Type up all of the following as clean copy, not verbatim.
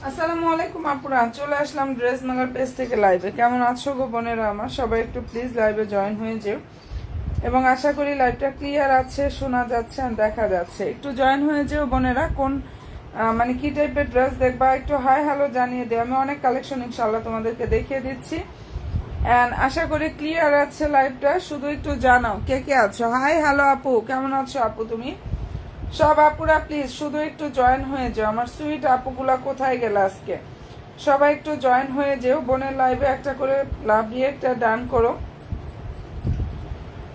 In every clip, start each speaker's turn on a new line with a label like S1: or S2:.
S1: আসসালামু আলাইকুম আপুরা, চলে আসলাম ড্রেস মেলার পেজ থেকে লাইভে। কেমন আছো গো বোনেরা আমার? সবাই একটু প্লিজ লাইভে জয়েন হয়ে যেও এবং আশা করি লাইভটা ক্লিয়ার আছে, শোনা যাচ্ছে আর দেখা যাচ্ছে। একটু জয়েন হয়ে যেও বোনেরা। কোন মানে কি টাইপের ড্রেস দেখবা একটু হাই হ্যালো জানিয়ে দিও। আমি অনেক কালেকশন ইনশাআল্লাহ তোমাদেরকে দেখিয়ে দিচ্ছি এন্ড আশা করি ক্লিয়ার আছে লাইভটা। শুধু একটু জানাও কে কে আছো। হাই হ্যালো আপু, কেমন আছো আপু তুমি? সব আপুরা প্লিজ শুধু একটু জয়েন হয়ে যাও। আমার সুইট আপুগুলা কোথায় গেল আজকে? সবাই একটু জয়েন হয়ে যেও। বোনের লাইভে একটা করে লাভ দিয়ে একটা ডান করো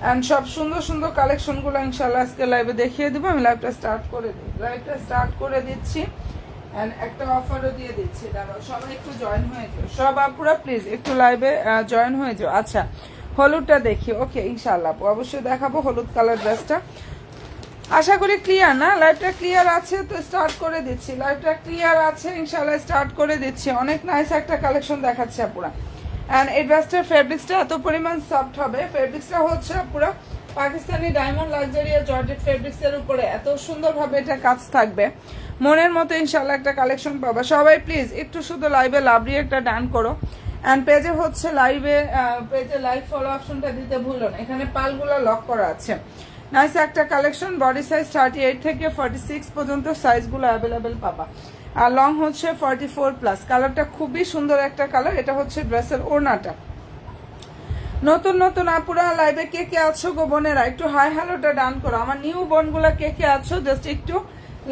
S1: এন্ড সব সুন্দর সুন্দর কালেকশনগুলো ইনশাআল্লাহ আজকে লাইভে দেখিয়ে দেবো। আমি লাইভটা স্টার্ট করে দিচ্ছি এন্ড একটা অফারও দিয়ে দিচ্ছি। দাঁড়াও, সবাই একটু জয়েন হয়ে যাও। সব আপুরা প্লিজ একটু লাইভে জয়েন হয়ে যাও। আচ্ছা, হলুদটা দেখি। ওকে ইনশাআল্লাহ আপু অবশ্যই দেখাবো হলুদ কালার ড্রেসটা। আশা করি ক্লিয়ার না? লাইভটা ক্লিয়ার আছে তো স্টার্ট করে দিচ্ছি। লাইভটা ক্লিয়ার আছে ইনশাআল্লাহ স্টার্ট করে দিচ্ছি। অনেক নাইস একটা কালেকশন দেখাচ্ছে আপুরা এন্ড এই ড্রেসটার ফেব্রিক্সটা এত পরিমাণ সফট হবে। ফেব্রিক্সটা হচ্ছে পুরো পাকিস্তানি ডায়মন্ড লাক্সারিয়া জর্জেট ফেব্রিক্সের উপরে এত সুন্দরভাবে এটা কাজ থাকবে। মনের মতো ইনশাআল্লাহ একটা কালেকশন পাবা। সবাই প্লিজ একটু শুধু লাইভে লাভলি একটা ডান করো এন্ড পেজে হচ্ছে পেজে লাইভ ফলো অপশনটা দিতে ভুলো না। এখানে পালগুলো লক করা আছে। নাইস একটা কালেকশন। বডি সাইজ 38 থেকে 46 পর্যন্ত সাইজগুলো অ্যাভেলেবেল পাবা আর লং হচ্ছে 44+। কালারটা খুবই সুন্দর একটা কালার। এটা হচ্ছে ড্রেসের ওড়নাটা। নতুন নতুন আপুরা লাইভে কে কে আছো গো বোনেরা একটু হাই হ্যালোটা ডান করো। আমার নিউ বোনগুলা কে কে আছো জাস্ট একটু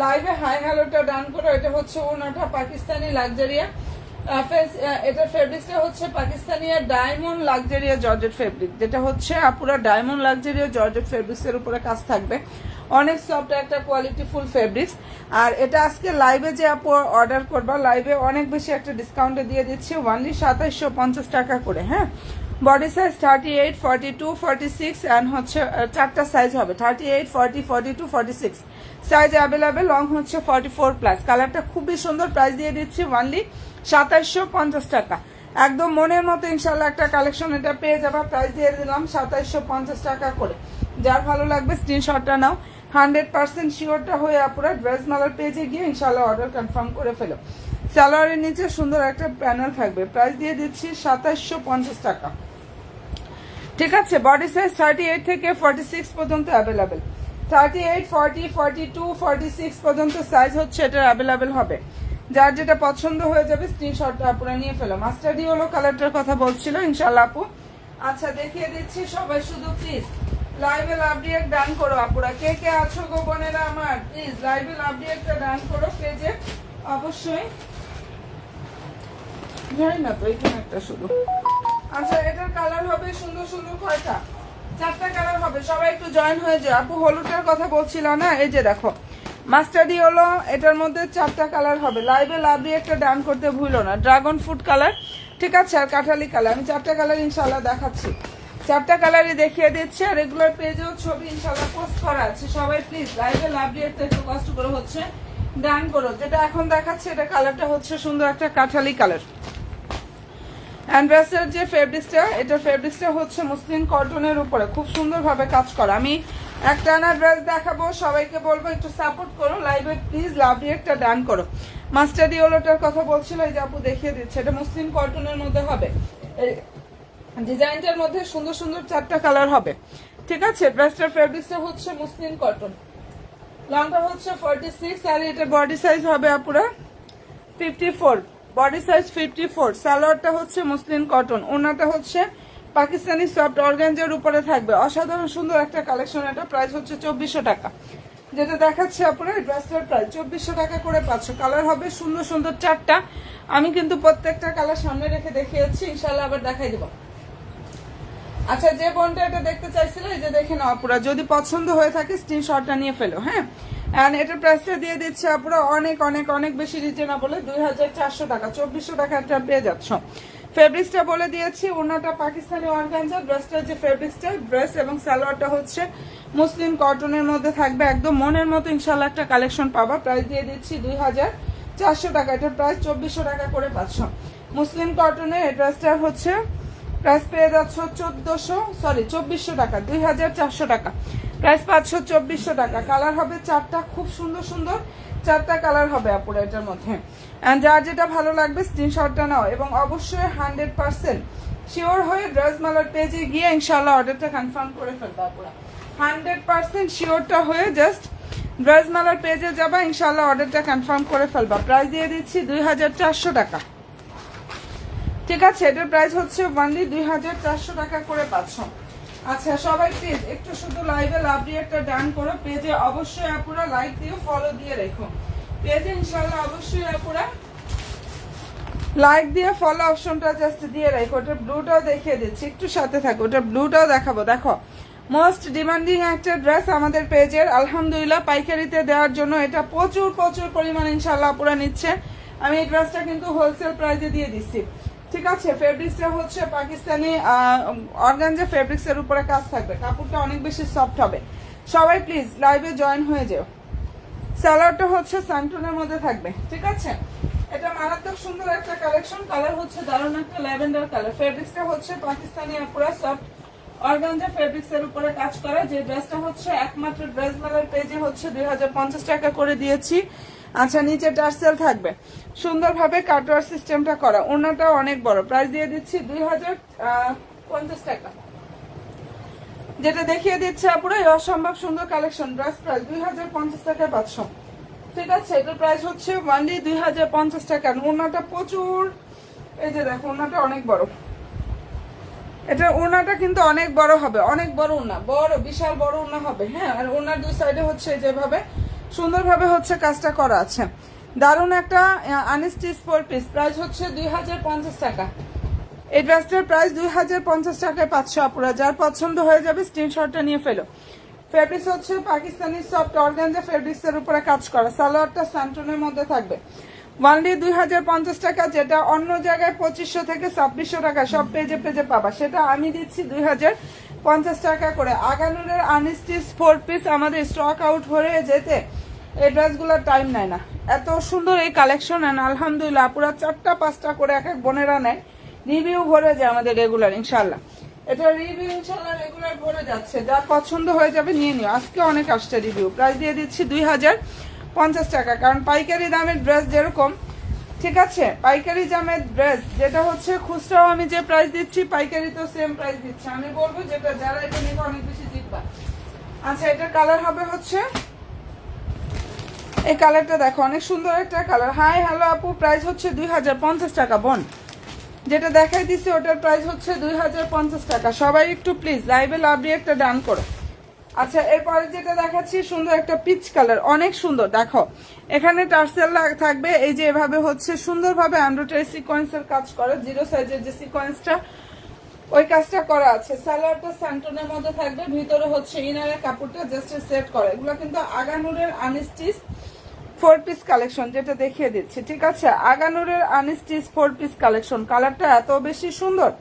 S1: লাইভে হাই হ্যালোটা ডান করো। এটা হচ্ছে ওড়নাটা পাকিস্তানি লাক্সারিয়া এটার ফেব্রিক্সটা হচ্ছে পাকিস্তানিয়া ডায়মন্ড লাক্সারিয়া জর্জেট ফেব্রিক, যেটা হচ্ছে আপুরা ডায়মন্ড লাক্সারিয়া জর্জেট ফেব্রিক্সের উপরে কাজ থাকবে। অনেক সফট একটা কোয়ালিটি ফুল ফেব্রিক্স। আর এটা আজকে লাইভে যে আপু অর্ডার করবা লাইভে অনেক বেশি একটা ডিসকাউন্টে দিয়ে দিচ্ছি, অনলি 2750 টাকা করে। হ্যাঁ, বডি সাইজ 38, 42, 46 অ্যান্ড হচ্ছে চারটা সাইজ হবে 38, 40, 42, 46 সাইজ অ্যাভেলেবেল। লং হচ্ছে 44+। কালারটা খুবই সুন্দর। প্রাইস দিয়ে দিচ্ছি অনলি 2750 টাকা। একদম মনের মতো ইনশাল্লাহ একটা কালেকশন এটা পেয়ে যাবা। প্রাইস দিয়ে দিলাম 2750 টাকা করে। যার ভালো লাগবে স্ক্রিনশটটা নাও। 100% শিওরটা হয়ে আপুরা ড্রেস মেলার পেজে গিয়ে ইনশাল্লাহ অর্ডার কনফার্ম করে ফেলো। সালোয়ারের নিচে সুন্দর একটা প্যানেল থাকবে। প্রাইস দিয়ে দিচ্ছি 2750 টাকা। ঠিক আছে, বডি সাইজ 38 থেকে 46 পর্যন্ত অ্যাভেলেবেল। 38, 40, 42, 46 পর্যন্ত সাইজ হচ্ছে এটা অ্যাভেলেবেল হবে। যার যেটা পছন্দ হয়ে যাবে স্ক্রিনশটটা আপুরা নিয়ে ফেলো। মাস্টার্ডি হলো কালারটার কথা বলছিল ইনশাআল্লাহ আপু। আচ্ছা, দেখিয়ে দিচ্ছি। সবাই শুধু প্লিজ লাইভে লাভ দিয়ে ডান করো আপুরা। কে কে আছো গো বোনেরা আমার প্লিজ লাইভে লাভ দিয়ে একটা ডান করো পেজে অবশ্যই। জানি না তো এখানে একটা শুধু। আচ্ছা, এটার কালার হবে সুন্দর সুন্দর কয়টা? 4টা কালার হবে। সবাই একটু জয়েন হয়ে যায়। আপু হলুদটার কথা বলছিল না? এই যে দেখো মাস্টার্ডি হলো, এটার মধ্যে 4টা কালার হবে। লাইভে লাভ দিয়ে একটা ডান করতে ভুলো না। ড্রাগন ফ্রুট কালার, ঠিক আছে, আর কাঠালি কালার। আমি 4টা কালার ইনশাল্লাহ দেখাচ্ছি। 4টা কালারই দেখিয়ে দিচ্ছি আর রেগুলার পেজেও ছবি ইনশাল্লাহ পোস্ট করা আছে। সবাই প্লিজ লাইভে লাভ দিয়ে একটু কষ্ট করে হচ্ছে ডান করো। যেটা এখন দেখাচ্ছে এটা কালারটা হচ্ছে সুন্দর একটা কাঠালি কালার। অ্যান্ড ড্রেসের যে ফেব্রিক্সটা, এটার ফেব্রিক্সটা হচ্ছে মুসলিম কটনের উপরে খুব সুন্দরভাবে কাজ করা। আমি একটা না ড্রেস দেখাবো, সবাইকে বলবো একটু সাপোর্ট করো, লাইভে প্লিজ লাভ একটা ডান করো। মাস্টার্ড ইয়েলোটার কথা বলছিল, এই যে আপু দেখিয়ে দিচ্ছে, এটা মুসলিম কটনের মধ্যে হবে। ডিজাইনটার মধ্যে সুন্দর সুন্দর 4টা কালার হবে, ঠিক আছে। ড্রেসটার ফেব্রিক্সটা হচ্ছে মুসলিম কটন, লংটা হচ্ছে 46, আর এটা বডি সাইজ হবে আপুরা 54, বডি সাইজ 54। সালোয়ারটা হচ্ছে মুসলিম কটন, ওনাটা হচ্ছে পাকিস্তানি সফট অর্গানজার উপরে থাকবে। অসাধারণ সুন্দর একটা কালেকশন। এটা প্রাইস হচ্ছে 2400 টাকা। যেটা দেখাচ্ছে আপনারা ড্রেসটার প্রাইস 2400 টাকা করে পাচ্ছ। কালার হবে সুন্দর সুন্দর 4টা। আমি কিন্তু প্রত্যেকটা কালার সামনে রেখে দেখিয়েছি, ইনশাল্লাহ আবার দেখাই দেবো। আচ্ছা, যে বোনটা এটা দেখতে চাইছিল, এই যে দেখে নাও আপুরা, যদি পছন্দ হয়ে থাকে স্ক্রিনশটটা নিয়ে ফেলো, হ্যাঁ। এন্ড এটার প্রাইসটা দিয়ে দিচ্ছে আপুরা অনেক অনেক অনেক বেশি রিজনেবল, 2400 টাকা। 2400 টাকা একটা পেয়ে যাচ্ছ। ফেব্রিক্সটা বলে দিয়েছি, ওনাটা পাকিস্তানি অর্গানজা, ড্রেসটার যে ফেব্রিক্সটা, ড্রেস এবং সালোয়ারটা হচ্ছে মুসলিম কটনের মধ্যে থাকবে। একদম মনের মতো ইনশাল্লাহ একটা কালেকশন পাবা। প্রাইস দিয়ে দিচ্ছি 2400 টাকা। এটার প্রাইস 2400 টাকা করে পাচ্ছ। মুসলিম কটনের এই ড্রেসটার হচ্ছে প্রাইস পেয়ে যাচ্ছ 2400 টাকা, 2400 টাকা। প্রাইস পাচ্ছ 2400 টাকা। কালার হবে 4টা, খুব সুন্দর সুন্দর 4টা কালার হবে আপুরা এটার মধ্যে। যার যেটা ভালো লাগবে স্ক্রিনশটটা নাও, এবং অবশ্যই 100% শিওর হয়ে ড্রেস মালার পেজে গিয়ে ইনশাল্লাহ অর্ডারটা কনফার্ম করে ফেলবা আপুরা। 100% শিওরটা হয়ে জাস্ট ড্রেস মালার পেজে যাবা, ইনশাল্লাহ অর্ডারটা কনফার্ম করে ফেলবা। প্রাইস দিয়ে দিচ্ছি 2400 টাকা, ঠিক আছে। এটার প্রাইস হচ্ছে ওনলি 2400 টাকা করে পাচ্ছ। আচ্ছা, সবাই প্লিজ একটু শুধু লাইভে লাভলি একটা ডান করো। পেজে অবশ্যই আপুরা লাইক দিও, ফলো দিয়ে রেখো পেজে, ইনশাল্লাহ অবশ্যই আপুরা লাইক দিয়ে ফলো অপশনটা জাস্ট দিয়ে রেখো। ওটা ব্লুটাও দেখিয়ে দিচ্ছি, একটু সাথে থাকো, ওটা ব্লুটাও দেখাবো। দেখো, মোস্ট ডিমান্ডিং একটা ড্রেস আমাদের পেজের, আলহামদুলিল্লাহ পাইকারিতে দেওয়ার জন্য এটা প্রচুর প্রচুর পরিমাণ ইনশাল্লাহ আপুরা নিচ্ছে। আমি এই ড্রেসটা কিন্তু হোলসেল প্রাইসে দিয়ে দিচ্ছি, ঠিক আছে। ফেব্রিক্সটা হচ্ছে পাকিস্তানি অর্গানজা ফেব্রিক্সের উপরে কাজ থাকবে, কাপড়টা অনেক বেশি সফট হবে। সবাই প্লিজ লাইভে জয়েন হয়ে যাও। সালোয়ারটা হচ্ছে স্যান্টনের মধ্যে থাকবে, ঠিক আছে। এটা মারাত্মক সুন্দর একটা কালেকশন। কালার হচ্ছে দারুণ একটা ল্যাভেন্ডার কালার। ফেব্রিক্সটা হচ্ছে পাকিস্তানি আপুরা সফট অর্গানজা ফেব্রিক্সের উপরে কাজ করা। যে ড্রেসটা হচ্ছে একমাত্র ড্রেস মেলার পেজে হচ্ছে 2050 টাকা করে দিয়েছি। আচ্ছা, নিচে টার্সেল থাকবে, সুন্দরভাবে কাটওয়ার সিস্টেমটা করা। ওনাটাও অনেক বড়। প্রাইস দিয়ে দিচ্ছি 2050 টাকা। যেটা দেখিয়ে দিচ্ছে আপুরা অসম্ভব সুন্দর কালেকশন। ড্রেস প্রাইস 2050 টাকায় পাচ্ছ, ঠিক আছে। এটার প্রাইস হচ্ছে ওনলি 2050 টাকা। ওনাটা প্রচুর, এই যে দেখো ওনাটা অনেক বড়। এটা ওনাটা কিন্তু অনেক বড় হবে, অনেক বড় ওনা, বড় বিশাল বড় ওনা হবে, হ্যাঁ। আর ওনার দুই সাইডে হচ্ছে যেভাবে সুন্দরভাবে হচ্ছে কাজটা করা আছে। দারুণ একটা আনস্টিচ 4 পিস। প্রাইস হচ্ছে 2050 টাকা। এই ড্রেসটার প্রাইস 2050 টাকায় পাচ্ছ আপুরা। যার পছন্দ হয়ে যাবে স্ক্রিনশটটা নিয়ে ফেলো। ফেব্রিক্স হচ্ছে পাকিস্তানি সফট অর্গানজা ফেব্রিক্সের উপরে কাজ করা। সালোয়ারটা স্যান্টনের মধ্যে থাকবে। ওনলি 2050 টাকা, যেটা অন্য জায়গায় 2500 থেকে 2600 টাকা সব পেজে পেজে পাবা, সেটা আমি দিচ্ছি 2050 টাকা করে। আগানুরের আনস্টিচ 4 পিস আমাদের স্টক আউট হয়ে যেতে এই ড্রেসগুলোর টাইম নেয় না। এত সুন্দর এই কালেকশন, আলহামদুলিল্লাহ পুরো 4টা 5টা করে এক এক বোনেরা নেয়। রিভিউ ভরে যায় আমাদের রেগুলার, ইনশাল্লাহ এটা রিভিউ ইনশাল্লাহ রেগুলার ভরে যাচ্ছে। যার পছন্দ হয়ে যাবে নিয়ে নিও। আজকে অনেক আসছে রিভিউ। প্রাইস দিয়ে দিচ্ছি 2050 টাকা। কারণ পাইকারি দামের ড্রেস যেরকম, ঠিক আছে, পাইকারি দামের ড্রেস যেটা হচ্ছে খুচরাও আমি যে প্রাইস দিচ্ছি, পাইকারি তো সেম প্রাইস দিচ্ছি। আমি বলবো যেটা যারা এটা নিবে অনেক বেশি জিতবা। আচ্ছা, এটার কালার হবে হচ্ছে এই কালারটা, দেখো অনেক সুন্দর একটা কালার। হাই হ্যালো আপু, প্রাইস হচ্ছে 2050 টাকা বোন। যেটা দেখাই দিচ্ছি ওটার প্রাইস হচ্ছে 2050 টাকা। সবাই একটু প্লিজ লাইভে লাভলি একটা ডান করো। আচ্ছা, এরপরে যেটা দেখাচ্ছি সুন্দর একটা পিচ কালার, অনেক সুন্দর। দেখো এখানে টার্সেল থাকবে, এই যে এভাবে হচ্ছে সুন্দরভাবে এমব্রয়ডারি সিকোয়েন্সের কাজ করা, 0 সাইজের যে সিকোয়েন্সটা ওই কাজটা করা আছে। সালোয়ারটা স্যান্টনের মধ্যে থাকবে, ভিতরে হচ্ছে ইনারের কাপড়টা জাস্ট সেট করা। এগুলো কিন্তু আগানুরের আনস্টিচ 4 পিস কালেকশন, যেটা দেখিয়ে দিচ্ছি, ঠিক আছে। আগানুরের আনস্টিচ 4 পিস কালেকশন। কালারটা এত বেশি সুন্দর।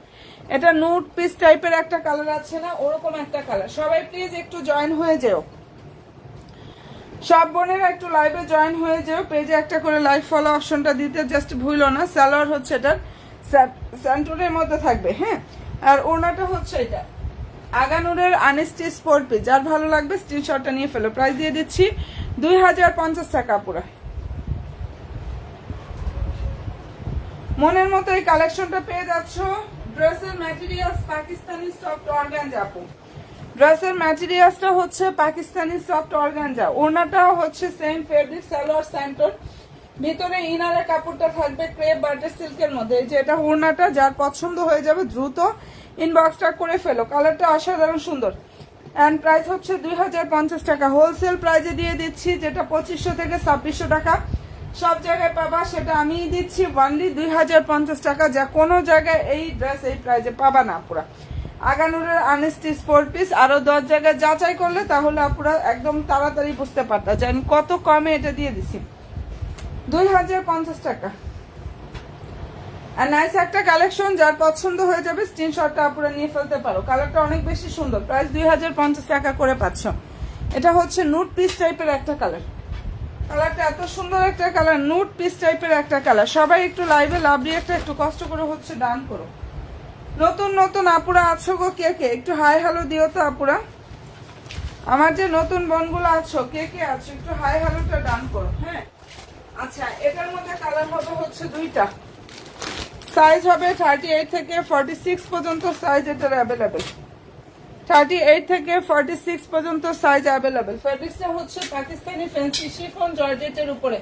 S1: এটা নুট পিস টাইপের একটা কালার আছে না, ওরকম একটা কালার। সবাই প্লিজ একটু জয়েন হয়ে যেও, সব বোনেরা একটু লাইভে জয়েন হয়ে যেও। পেজে একটা করে লাইভ ফলো অপশনটা দিতে জাস্ট ভুলো না। সালোয়ার হচ্ছে এটার স্যান্টনের মধ্যে থাকবে। হ্যাঁ, আর ওড়নাটা হচ্ছে এটা আগানুরের আনস্টিচ 4 পিস। যার ভালো লাগবে স্ক্রিনশটটা নিয়ে ফেলো। প্রাইস দিয়ে দিচ্ছি 2050 টাকা পুরো। মনের মতো এই কালেকশনটা পেয়ে যাচ্ছ। ড্রেসের ম্যাটেরিয়ালস পাকিস্তানি সফট অর্গানজা আপু। ড্রেসের ম্যাটেরিয়ালসটা হচ্ছে পাকিস্তানি সফট অর্গানজা। ওড়নাটাও হচ্ছে সেম ফেব্রিক সালোয়ার স্যান্টন। ভিতরে ইনারের কাপড়টা থাকবে ক্রেপ বাটার সিল্কের মধ্যে। এই যে এটা ওড়নাটা, যার পছন্দ হয়ে যাবে দ্রুত ইনবক্সটা করে ফেলো। কালারটা অসাধারণ সুন্দর। অ্যান্ড প্রাইস হচ্ছে 2050 টাকা। হোলসেল প্রাইজে দিয়ে দিচ্ছি, যেটা 2500 থেকে 2600 টাকা সব জায়গায় পাবা, সেটা আমি দিচ্ছি অনলি 2050 টাকা। যা কোনো জায়গায় এই ড্রেস এই প্রাইজে পাবা না পুরা। আগানুরের আনস্টিচ 4 পিস। আরো 10 জায়গায় যাচাই করলে তাহলে আপুরা একদম তাড়াতাড়ি বুঝতে পারতা যে আমি কত কমে এটা দিয়ে দিছি। 2050 টাকা। আর নাইস একটা কালেকশন, যার পছন্দ হয়ে যাবে স্ক্রিনশটটা আপুরা নিয়ে ফেলতে পারো। কালারটা অনেক বেশি সুন্দর। প্রাইস 2050 টাকা করে পাচ্ছ। এটা হচ্ছে নুট পিস টাইপের একটা কালার। কালারটা এত সুন্দর একটা কালার, নুট পিস টাইপের একটা কালার। সবাই একটু লাইভে লাভলি একটা একটু কষ্ট করে হচ্ছে ডান করো। নতুন নতুন আপুরা আছো গো, কে কে একটু হাই হ্যালো দিও তো আপুরা। আমার যে নতুন বোনগুলো আছো, কে কে আছো একটু হাই হ্যালোটা ডান করো। হ্যাঁ, আচ্ছা, এটার মধ্যে কালার হবে হচ্ছে দুইটা। সাইজ হবে 38 থেকে 46 পর্যন্ত সাইজ এটার অ্যাভেলেবেল। 38 থেকে 46 পর্যন্ত সাইজ অ্যাভেলেবেল। ফেব্রিক্সটা হচ্ছে পাকিস্তানি ফ্যান্সি শিফন জর্জেটের উপরে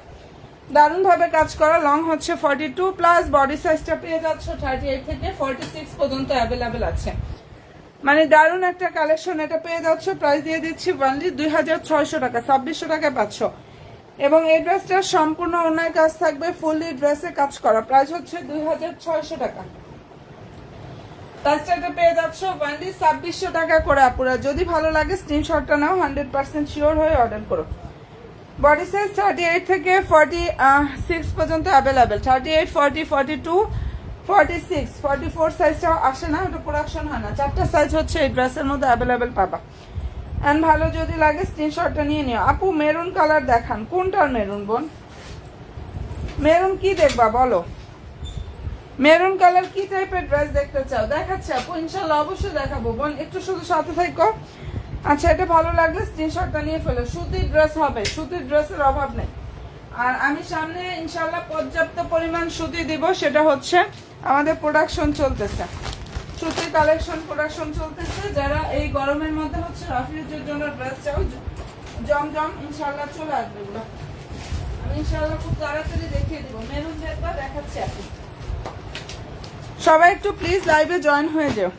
S1: দারুণ ভাবে কাজ করা। লং হচ্ছে 42 প্লাস, বডি সাইজটা পেয়ে যাচ্ছ 38 থেকে 46 পর্যন্ত অ্যাভেলেবেল আছে। মানে দারুণ একটা কালেকশন এটা পেয়ে যাচ্ছ। প্রাইস দিয়ে দিচ্ছি অনলি 2600 টাকা। 2600 টাকায় পাচ্ছ। এবং এই ড্রেসটার সম্পূর্ণ ওনার কাজ থাকবে, ফুললি ড্রেসে কাজ করা। প্রাইস হচ্ছে 2600 টাকা। প্রাইসটা পেয়ে যাচ্ছ অনলি 2600 টাকা করে আপুরা। যদি ভালো লাগে স্ক্রিনশটটা নাও, 100% শিওর হয়ে অর্ডার করো। বডি সাইজ 38 থেকে 46 পর্যন্ত অ্যাভেলেবেল। 38, 40, 42, 46, 44 সাইজটা আসে না, ওটা প্রোডাকশন হয় না। 4টা সাইজ হচ্ছে এই ড্রেসের মধ্যে অ্যাভেলেবেল পাবা। এন্ড ভালো যদি লাগে স্ক্রিনশটটা নিয়ে নিও। আপু মেরুন কালার দেখান, কোনটার মেরুন বোন? মেরুন কি দেখবা বলো? মেরুন কালার কি টাইপের ড্রেস দেখতে চাও? দেখাচ্ছি আপু, ইনশাল্লাহ অবশ্যই দেখাবো বোন, একটু শুধু সাথে থাকো। আচ্ছা, এটা ভালো লাগলে স্ক্রিনশটটা নিয়ে ফেলো। সুতির ড্রেস হবে, সুতির ড্রেসের অভাব নেই। আর আমি সামনে ইনশাল্লাহ পর্যাপ্ত পরিমাণ সুতি দিব, সেটা হচ্ছে আমাদের প্রোডাকশন চলতেছে, সুতির কালেকশন প্রোডাকশন চলতেছে। যারা এই গরমের মধ্যে হচ্ছে রাফিজের জন্য ড্রেস চাও, জমজম ইনশাল্লাহ চলে আসবে এগুলো। আমি ইনশাল্লাহ খুব তাড়াতাড়ি দেখিয়ে দিব। মেরুন দেখবা, দেখাচ্ছি আপনি। সবাই একটু প্লিজ লাইভে জয়েন হয়ে যাও।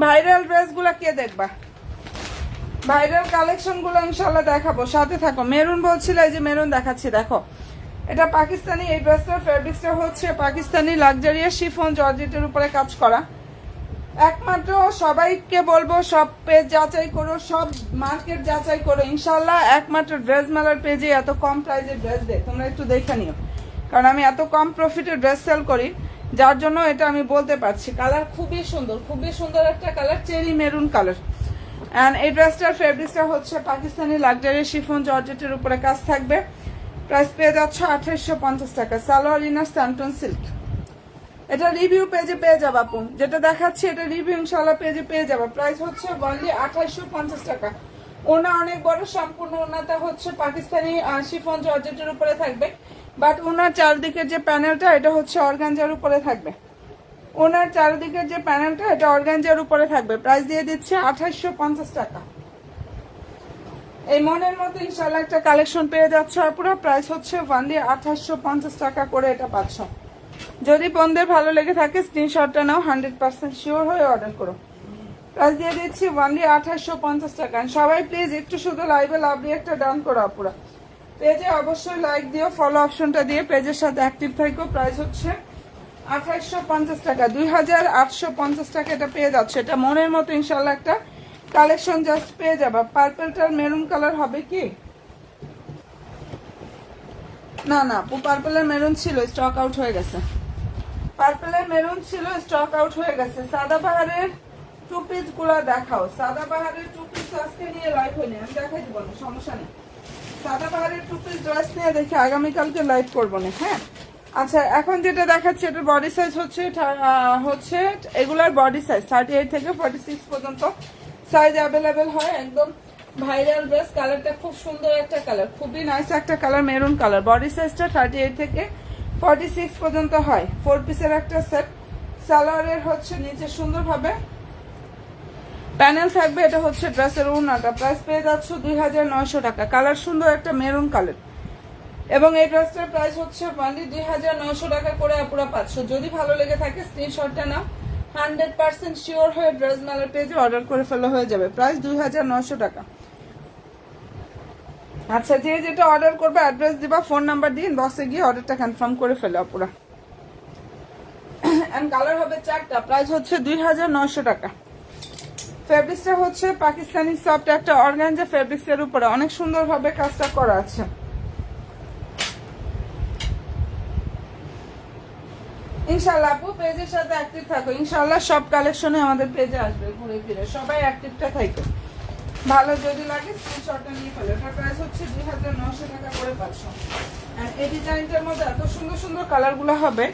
S1: ভাইরাল ড্রেসগুলো কে দেখবা? ভাইরাল কালেকশনগুলো ইনশাল্লাহ দেখাবো, সাথে থাকো। মেরুন বলছিল, এই যে মেরুন দেখাচ্ছি, দেখো এটা পাকিস্তানি। এই ড্রেসটার ফেব্রিক্সটা হচ্ছে পাকিস্তানি লাক্সারিয়াস শিফন জর্জেটের উপরে কাজ করা। একমাত্র সবাইকে বলবো সব পেজ যাচাই করো, সব মার্কেট যাচাই করো। ইনশাল্লাহ একমাত্র ড্রেস মেলার পেজে এত কম প্রাইসে ড্রেস দেয়, তোমরা একটু দেখে নিও। কারণ আমি এত কম প্রফিটে ড্রেস সেল করি, যার জন্য এটা আমি বলতে পারছি। কালার খুবই সুন্দর, খুবই সুন্দর একটা colour, cherry maroon colour. And এই ড্রেসটার ফেব্রিক্সটা হচ্ছে পাকিস্তানি লাক্সারি শিফন জর্জেটের উপরে কাজ থাকবে। প্রাইস পেয়ে যাচ্ছে 2850 টাকা। Salwar inner santoon silk. এটা রিভিউ পেজে পেয়ে যাবো আপু, যেটা দেখাচ্ছি এটা রিভিউ ইনশাল্লাহ পেজে পেয়ে যাবো। প্রাইস হচ্ছে অনলি 2850 টাকা। ওনা অনেক বড়, সম্পূর্ণ ওনাটা হচ্ছে পাকিস্তানি শিফন জর্জেটের উপরে থাকবে। বাট ওনার চারদিকের যে প্যানেলটা, এটা হচ্ছে অর্গানজার উপরে থাকবে। ওনার চারদিকের যে প্যানেলটা, এটা অর্গানজার উপরে থাকবে। প্রাইস দিয়ে দিচ্ছে 2850 টাকা। এই মনের মতো ইনশাল্লাহ একটা কালেকশন পেয়ে যাচ্ছে আপুরা। প্রাইস হচ্ছে অনলি 2850 টাকা করে এটা পাচ্ছ। যদি বন্ধের ভালো লেগে থাকে স্ক্রিনশটটা নাও, 100% শিওর হয়ে অর্ডার করো। প্রাইস দিয়ে দিচ্ছি অনলি 2850 টাকা। সবাই প্লিজ একটু শুধু লাইভে লাভলি একটা ডান করো আপুরা। পেজে অবশ্যই লাইক দিও, ফলো অপশনটা দিয়ে পেজের সাথে অ্যাক্টিভ থাকো। প্রাইস হচ্ছে 2850 টাকা। 2850 টাকা এটা পেয়ে যাচ্ছে। এটা মনের মতো ইনশাল্লাহ একটা কালেকশন জাস্ট পেয়ে যাবা। পার্পলটার মেরুন কালার হবে কি? না না আপু, পার্পলের মেরুন ছিল, স্টক আউট হয়ে গেছে। পার্পলের মেরুন ছিল, স্টক আউট হয়ে গেছে। সাদাবাহারের টু পিস গুলা দেখাও। সাদাবাহারের টু পিস আজকে নিয়ে লাইভ হয়নি, আমি দেখাই দিব না, সমস্যা নেই। সাদাবাহারের টু পিস ড্রেস নিয়ে দেখি আগামীকালকে লাইভ করবো না। হ্যাঁ, আচ্ছা এখন যেটা দেখাচ্ছি এটার বডি সাইজ হচ্ছে এগুলার বডি সাইজ 38 থেকে 46 পর্যন্ত সাইজ অ্যাভেলেবেল হয়। একদম ভাইরাল ড্রেস, কালারটা খুব সুন্দর একটা কালার, খুবই নাইস একটা কালার, মেরুন কালার। বডি সাইজটা 38 থেকে 46 পর্যন্ত হয়। 4 পিসের একটা সেট। সালোয়ারের হচ্ছে নিচে সুন্দরভাবে প্যানেল থাকবে। এটা হচ্ছে ড্রেসের ওড়নাটা। প্রাইস পেয়ে যাচ্ছে 2900 টাকা। কালার সুন্দর একটা মেরুন কালার এবং এই ড্রেসটার প্রাইস হচ্ছে অনলি 2900 টাকা করে আপুরা পাচ্ছ। যদি ভালো লেগে থাকে স্ক্রিনশটটা নাও, 100% শিওর হয়ে ড্রেস মেলার পেজে অর্ডার করে ফেলা হয়ে যাবে। প্রাইস 2900 টাকা। আচ্ছা যে যেটা অর্ডার করবে অ্যাড্রেস দিবা, ফোন নাম্বার দিয়ে ইনবক্সে গিয়ে অর্ডারটা কনফার্ম করে ফেলো আপুরা। এন্ড কালার হবে 4টা। প্রাইস হচ্ছে 2900 টাকা। ফেব্রিক্সটা হচ্ছে পাকিস্তানি সফট একটা অর্গানজা ফেব্রিক্সের উপরে অনেক সুন্দরভাবে কাজটা করা আছে। ইনশাআল্লাহ আপু পেজের সাথে অ্যাক্টিভ থাকো। ইনশাআল্লাহ সব কালেকশনে আমাদের পেজে আসবে ঘুরে ফিরে, সবাই অ্যাক্টিভটা থাকো। ভালো যদি লাগে স্ক্রিনশটটা নিয়ে ফেলো। এটার প্রাইস হচ্ছে 2900 টাকা করে পাচ্ছ। আর এই ডিজাইনটার মধ্যে এত সুন্দর সুন্দর কালারগুলো হবে,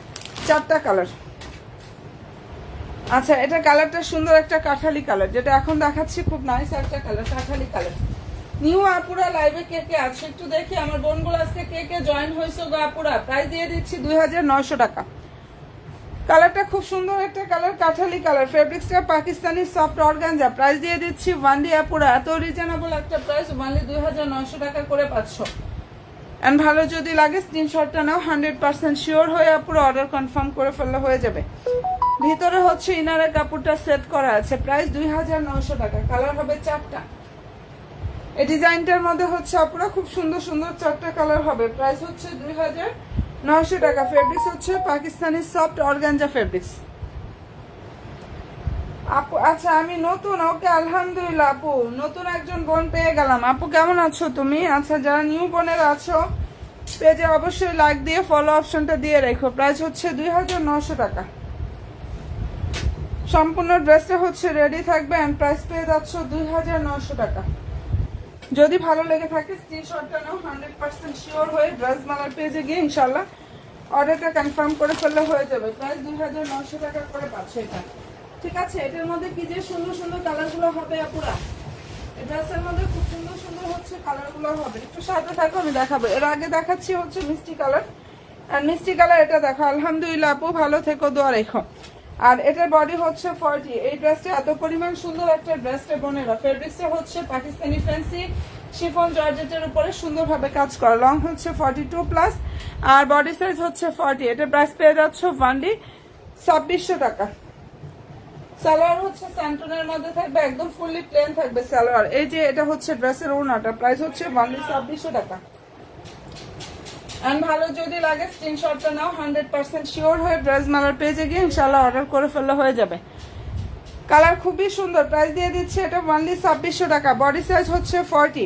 S1: 4টা কালার। আচ্ছা এটা কালারটা সুন্দর একটা কাঠালি কালার, যেটা এখন দেখাচ্ছি খুব নাইস একটা কালার, কাঠালি কালার। নিউ আপুরা লাইভে কে কে আছে একটু দেখি। আমার বোনগুলো আজকে কে কে জয়েন হয়েছে গো আপুরা। প্রাইস দিয়ে দিচ্ছি 2900 টাকা। কালারটা খুব সুন্দর একটা কালার, কাঠালি কালার। ফেব্রিক্সটা পাকিস্তানি সফট অর্গানজা। প্রাইস দিয়ে দিচ্ছি ওয়ানলি আপুরা, এত রিজনেবল একটা প্রাইস, ওয়ানলি 2900 টাকা করে পাচ্ছ। এন্ড ভালো যদি লাগে স্ক্রিনশটটা নাও, 100% শিওর হয়ে আপুরা অর্ডার কনফার্ম করে ফেললে হয়ে যাবে। ভিতরে হচ্ছে ইনারের কাপড়টা সেট করা আছে। প্রাইস 2900 টাকা। কালার হবে 4টা। এই ডিজাইনটার মধ্যে হচ্ছে আপুরা খুব সুন্দর সুন্দর 4টা কালার হবে। প্রাইস হচ্ছে 2900 টাকা। ফেব্রিক্স হচ্ছে পাকিস্তানি সফট অর্গানজা ফেব্রিক্স। আপু আচ্ছা আমি নতুন, ওকে আলহামদুলিল্লাহ আপু, নতুন একজন বোন পেয়ে গেলাম। আপু কেমন আছো তুমি? আচ্ছা যারা নিউ বোনের আছো পেজে অবশ্যই লাইক দিয়ে ফলো অপশনটা দিয়ে রেখো। প্রাইস হচ্ছে 2900 টাকা। সম্পূর্ণ ড্রেসটা হচ্ছে রেডি থাকবে এন্ড প্রাইস পেয়ে যাচ্ছ 2900 টাকা। যদি ভালো লেগে থাকে স্ক্রিনশটটা নাও, 100% শিওর হয়ে ড্রেস মালার পেজে গিয়ে ইনশাল্লাহ অর্ডারটা কনফার্ম করে ফেললে হয়ে যাবে। প্রাইস 2900 টাকা করে পাচ্ছে এটা। ঠিক আছে, এটার মধ্যে কি যে সুন্দর সুন্দর কালারগুলো হবে আপুরা। এই ড্রেসের মধ্যে খুব সুন্দর সুন্দর হচ্ছে কালারগুলো হবে। একটু সাথে থাকো, আমি দেখাবো। এর আগে দেখাচ্ছি হচ্ছে মিষ্টি কালার। আর মিষ্টি কালার এটা দেখো। আলহামদুলিল্লাহ আপু ভালো থেকো, দোয়া রেখো। আর এটার বডি হচ্ছে 40। এই ড্রেসটা এত পরিমাণ সুন্দর একটা ড্রেসটা বোনেরা। ফেব্রিক্সটা হচ্ছে পাকিস্তানি ফ্যান্সি শিফন জর্জেটের উপরে সুন্দরভাবে কাজ করা। লং হচ্ছে 42+, আর বডি সাইজ হচ্ছে 40। এটার প্রাইস পেয়ে যাচ্ছ ওয়ানলি 2600 টাকা। সালোয়ার হচ্ছে স্যান্টনের মধ্যে থাকবে, একদম ফুললি প্লেন থাকবে সালোয়ার। এই যে এটা হচ্ছে ড্রেসের ওড়নাটা। প্রাইস হচ্ছে ওনলি 2600 টাকা। এন্ড ভালো যদি লাগে স্ক্রিনশটটা নাও, 100% শিওর হয়ে ড্রেস মেলার পেজে গিয়ে ইনশাআল্লাহ অর্ডার করে ফেললে হয়ে যাবে। কালার খুবই সুন্দর। প্রাইস দিয়ে দিচ্ছে এটা ওনলি 2600 টাকা। বডি সাইজ হচ্ছে 40।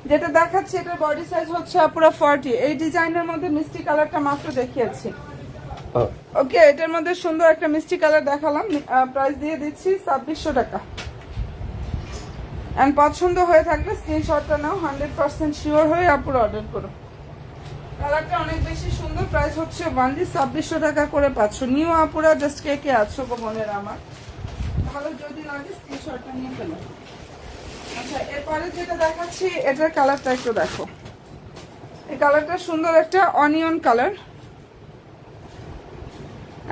S1: যেটা দেখাচ্ছি এটার বডি সাইজ হচ্ছে পুরো 40। এই ডিজাইনের মধ্যে মিষ্টি কালারটা মাত্র দেখিয়েছি। ওকে এটার মধ্যে সুন্দর একটা মিষ্টি কালার দেখালাম। প্রাইস দিয়ে দিচ্ছি 2600 টাকা। এন্ড পছন্দ হয়ে থাকলে স্ক্রিনশটটা নাও, 100% শিওর হয়ে আপুরা অর্ডার করো। কালারটা অনেক বেশি সুন্দর। প্রাইস হচ্ছে ওনলি 2600 টাকা করে পাচ্ছ। নিউ আপুরা জাস্ট কে কে আছো গো বোনেরা আমার, ভালো যদি লাগে স্ক্রিনশটটা নিয়ে ফেলো। আচ্ছা এরপরে যেটা দেখাচ্ছি এটার কালারটা একটু দেখো। এই কালারটা সুন্দর একটা অনিয়ন কালার।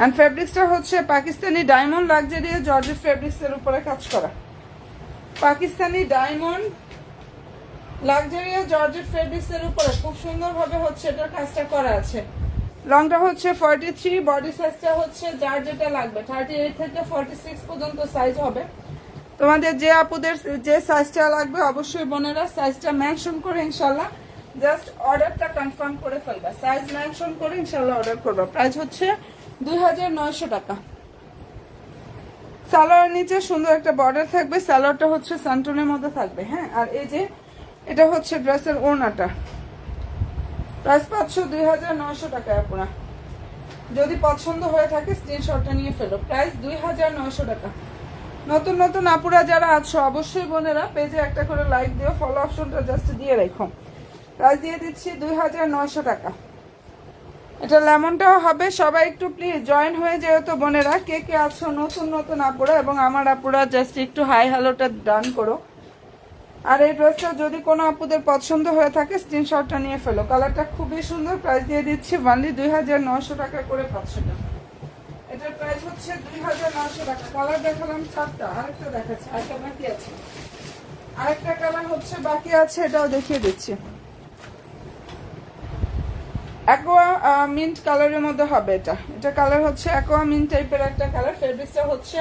S1: এন্ড ফেব্রিক্সটা হচ্ছে পাকিস্তানি ডায়মন্ড লাক্সারিয়াস জর্জেট ফেব্রিক্সের উপরে কাজ করা। পাকিস্তানি ডায়মন্ড লাক্সারিয়াস জর্জেট ফেব্রিক্সের উপরে খুব সুন্দরভাবে হচ্ছে এটার কাজটা করা আছে। লংটা হচ্ছে 43, বডি সাইজটা হচ্ছে যার যেটা লাগবে 38 থেকে 46 পর্যন্ত সাইজ হবে। তোমাদের যে আপুদের যে সাইজটা লাগবে অবশ্যই বোনেরা সাইজটা মেনশন করে ইনশাল্লাহ জাস্ট অর্ডারটা কনফার্ম করে ফেলবা। সাইজ মেনশন করে ইনশাল্লাহ অর্ডার করবা। প্রাইস হচ্ছে 2900 টাকা। সালোয়ার নিচে সুন্দর একটা বর্ডার থাকবে। সালোয়ারটা হচ্ছে সান্টনের মধ্যে থাকবে। হ্যাঁ, আর এই যে এটা হচ্ছে ড্রেসের ওড়নাটা। প্রাইস পাচ্ছ 2900 টাকায় আপনারা। যদি পছন্দ হয়ে থাকে স্ক্রিনশটটা নিয়ে ফেলো। প্রাইস 2900 টাকা। নতুন নতুন আপুরা যারা আছো অবশ্যই বোনেরা পেজে একটা করে লাইক দিও, ফলো অপশনটা জাস্ট দিয়ে রেখো। প্রাইস দিয়ে দিচ্ছি 2900 টাকা। এটা লেমনটাও হবে। সবাই একটু প্লিজ জয়েন হয়ে যেহেতু বোনেরা, কে কে আছো নতুন নতুন আপুরা এবং আমার আপুরা, জাস্ট একটু হাই হ্যালোটা ডান করো। আর এই ড্রেসটা যদি কোনো আপুদের পছন্দ হয়ে থাকে স্ক্রিনশটটা নিয়ে ফেলো। কালারটা খুবই সুন্দর। প্রাইস দিয়ে দিচ্ছি অনলি 2900 টাকা করে 500 টাকা। এটার প্রাইস হচ্ছে 2900 টাকা। কালার দেখালাম 4টা, আরেকটা দেখাচ্ছি, আরেকটা বাকি আছে, আরেকটা কালার হচ্ছে বাকি আছে, এটাও দেখিয়ে দিচ্ছি। অ্যাকোয়া মিন্ট কালারের মধ্যে হবে এটা। এটা কালার হচ্ছে অ্যাকোয়া মিন্ট টাইপের একটা কালার। ফেব্রিক্সটা হচ্ছে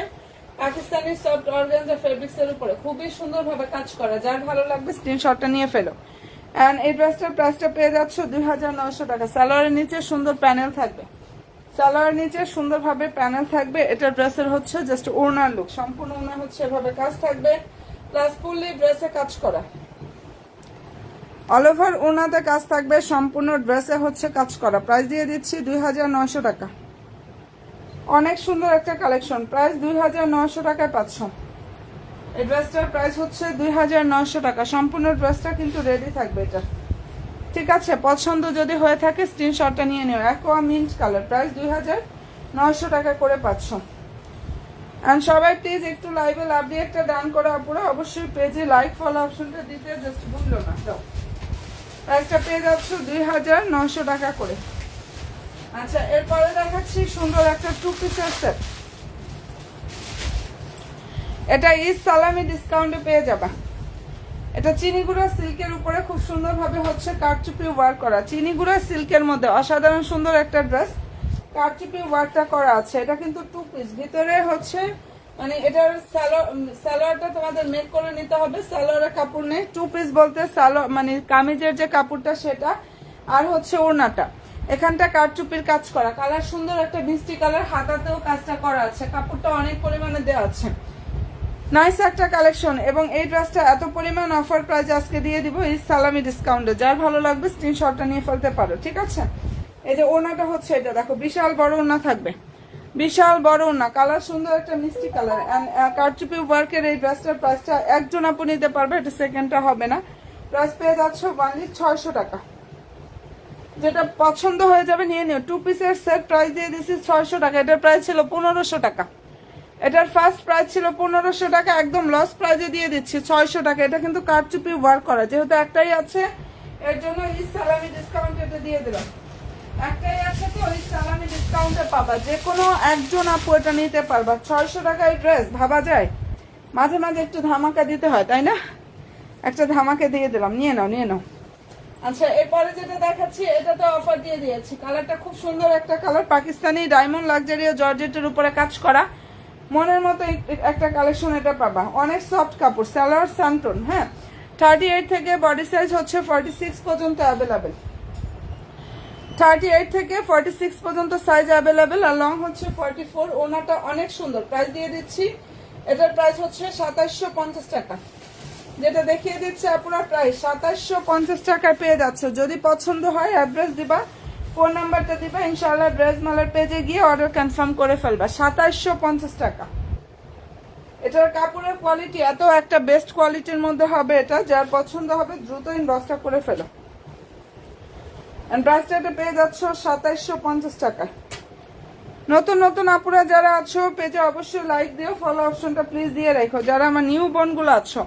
S1: পাকিস্তানি সফট অর্গানজা ফেব্রিক্সের উপরে খুবই সুন্দরভাবে কাজ করা। যার ভালো লাগবে স্ক্রিনশটটা নিয়ে ফেলো। অ্যান্ড এই ড্রেসটার প্রাইসটা পেয়ে যাচ্ছ 2900 টাকা। সালোয়ারের নিচে সুন্দর প্যানেল থাকবে, সালোয়ারের নিচে সুন্দরভাবে প্যানেল থাকবে। এটা ড্রেসের হচ্ছে জাস্ট ওড়নার লুক, সম্পূর্ণ ওড়না হচ্ছে এভাবে কাজ থাকবে, প্লাস ফুললি ড্রেসে কাজ করা। অল ওভার ওড়নাতে কাজ থাকবে, সম্পূর্ণ ড্রেসে হচ্ছে কাজ করা। প্রাইস দিয়ে দিচ্ছি 2900 টাকা। অনেক সুন্দর একটা কালেকশন। প্রাইস 2900 টাকায় পাচ্ছ। এই ড্রেসটার প্রাইস হচ্ছে 2900 টাকা। সম্পূর্ণ ড্রেসটা কিন্তু রেডি থাকবে এটা, ঠিক আছে? পছন্দ যদি হয়ে থাকে স্ক্রিনশটটা নিয়ে নিও। অ্যাকোয়া মিন্ট কালার, প্রাইস 2900 টাকা করে পাচ্ছ। অ্যান্ড সবাই প্লিজ একটু লাইভে লাভ দিয়ে একটা ডান করে আপুরা, অবশ্যই পেজে লাইক ফলো অপশনটা দিতে জাস্ট ভুললো না। দাও, প্রাইসটা পেয়ে যাচ্ছ 2900 টাকা করে। আচ্ছা, এরপরে দেখাচ্ছি সুন্দর একটা 2 পিসের সেট। এটা ঈদ সালামি ডিসকাউন্টে পেয়ে যাবা। এটা চিনিগুড়া সিল্কের উপরে খুব সুন্দরভাবে হচ্ছে কারচুপি ওয়ার্ক করা। চিনিগুড়া সিল্কের মধ্যে অসাধারণ সুন্দর একটা ড্রেস, কারচুপি ওয়ার্কটা করা আছে। এটা কিন্তু 2 পিস, ভিতরে হচ্ছে মানে এটার সালোয়ারটা তোমাদের মেক করে নিতে হবে। সালোয়ারের কাপড় নেই, 2 পিস বলতে সালোয়ার মানে কামিজের যে কাপড়টা সেটা, আর হচ্ছে ওড়নাটা। এখানটা কারচুপির কাজ করা, কালার সুন্দর একটা মিষ্টি কালার, হাতাতেও কাজটা করা আছে, কাপড়টা অনেক পরিমাণে দেওয়া আছে। নাইস একটা কালেকশন। এবং এই ড্রেসটা এত পরিমাণ অফার প্রাইস আজকে দিয়ে দিব এই সালামি ডিসকাউন্টে। যার ভালো লাগবে স্ক্রিনশটটা নিয়ে ফেলতে পারো, ঠিক আছে? এই যে ওড়নাটা হচ্ছে এটা দেখো, বিশাল বড় ওড়না থাকবে, বিশাল বড় ওড়না, কালার সুন্দর একটা মিষ্টি কালার। কারচুপি ওয়ার্কের এই ড্রেসটার প্রাইসটা একজন আপু নিতে পারবে, এটা সেকেন্ডটা হবে না। প্রাইস পেয়ে যাচ্ছ অনলি 600 টাকা। যেটা পছন্দ হয়ে যাবে নিয়ে নিও। 2 পিসের সেট প্রাইস দিয়ে দিচ্ছি 600 টাকা। এটার প্রাইস ছিল 1500 টাকা। এটার ফার্স্ট প্রাইস ছিল 1500 টাকা, একদম লস প্রাইজে দিয়ে দিচ্ছি 600 টাকা। এটা কিন্তু কারচুপি ওয়ার্ক করা, যেহেতু একটাই আছে এর জন্য এই সালামি ডিসকাউন্ট এটা দিয়ে দিলাম। একটাই আছে তো এই সালামি ডিসকাউন্টে পাবা, যে কোনো একজন আপু এটা নিতে পারবা। 600 টাকায় ড্রেস ভাবা যায়? মাঝে মাঝে একটু ধামাকা দিতে হয়, তাই না? একটা ধামাকা দিয়ে দিলাম, নিয়ে নাও নিয়ে নাও। আচ্ছা, এরপরে যেটা দেখাচ্ছি এটা তো অফার দিয়ে দিয়েছি। কালারটা খুব সুন্দর একটা কালার, পাকিস্তানি ডায়মন্ড লাক্সারি জর্জেটের উপরে কাজ করা, মনের মতো একটা কালেকশন এটা পাবা। অনেক সফট কাপড়, সালোয়ার সানটোন। হ্যাঁ, 38 থেকে বডি সাইজ হচ্ছে 46 পর্যন্ত অ্যাভেলেবেল। 38 থেকে 46 পর্যন্ত সাইজ অ্যাভেলেবেল, আর লং হচ্ছে 44। ওনাটা অনেক সুন্দর। প্রাইস দিয়ে দিচ্ছি, এটার প্রাইস হচ্ছে 2750 টাকা। যেটা দেখিয়ে দিচ্ছে আপনার প্রাইস 2750 টাকায় পেয়ে যাচ্ছে। যদি পছন্দ হয় অ্যাড্রেস দিবা, ফোন নাম্বারটা দিবা, ইনশাআল্লাহ ড্রেস মালের পেজে গিয়ে অর্ডার কনফার্ম করে ফেলবা। 2750 টাকা। এটার কাপড়ের কোয়ালিটি এত একটা বেস্ট কোয়ালিটির মধ্যে হবে, এটা যার পছন্দ হবে দ্রুত ইনবক্সটা করে ফেলো। এন্ড প্রাইসটা এটা পেয়ে যাচ্ছ 2750 টাকা। নতুন নতুন আপুরা যারা আছো পেজে অবশ্যই লাইক দিও, ফলো অপশনটা প্লিজ দিয়ে রাখো যারা আমার নিউ বোনগুলো আছো।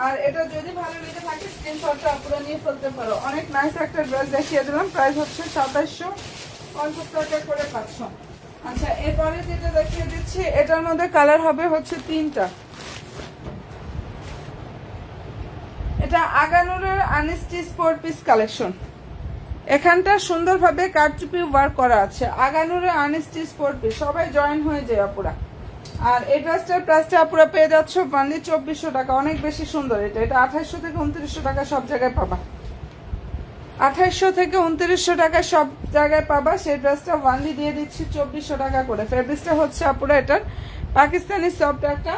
S1: আর এটা যদি ভালো লেগে থাকে স্ক্রিনশটটা আপুরা নিয়ে ফেলতে পারো। অনেক নাইস একটা ড্রেস দেখিয়ে দিলাম, প্রাইস হচ্ছে 2750 টাকা করে পাচ্ছ। আচ্ছা, এরপরে যেটা দেখিয়ে দিচ্ছি এটার মধ্যে কালার হবে হচ্ছে 3টা। এটা আগানুরের আনিস্টি স্পোর্ট পিস কালেকশন। এখানটা সুন্দরভাবে কারচুপি ওয়ার্ক করা আছে। আগানুরের আনিস্টি স্পোর্ট পিস, সবাই জয়েন হয়ে যায় আপুরা। আর এই ড্রেসটার প্রাইসটা আপুরা পেয়ে যাচ্ছ অনলি 2400 টাকা। অনেক বেশি সুন্দর এটা। এটা 2800 থেকে 2900 টাকা সব জায়গায় পাবা। 2800 থেকে 2900 টাকা সব জায়গায় পাবা। সেই ড্রেসটা অনলি দিয়ে দিচ্ছি 2400 টাকা করে। ফেব্রিক্সটা হচ্ছে আপুরা এটার পাকিস্তানি সফট একটা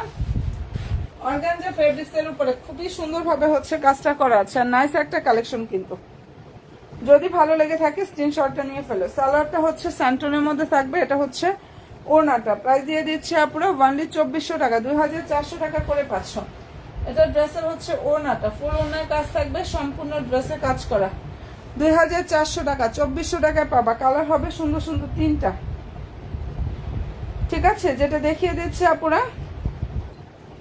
S1: অর্গানজা ফেব্রিক্সের উপরে খুবই সুন্দরভাবে হচ্ছে কাজটা করা আছে। আর নাইস একটা কালেকশন কিন্তু। যদি ভালো লেগে থাকে স্ক্রিনশটটা নিয়ে ফেলো। সালোয়ারটা হচ্ছে স্যান্টনের মধ্যে থাকবে। এটা হচ্ছে ওড়নাটা। প্রাইস দিয়ে দিচ্ছি আপুরা অনলি 2400 টাকা। 2400 টাকা করে পাচ্ছ। এটা ড্রেসের হচ্ছে ওড়নাটা, ফুল ওড়নার কাজ থাকবে, সম্পূর্ণ ড্রেসে কাজ করা। 2400 টাকা, 2400 টাকায় পাবা। কালার হবে সুন্দর সুন্দর 3টা, ঠিক আছে? যেটা দেখিয়ে দিচ্ছি আপুরা,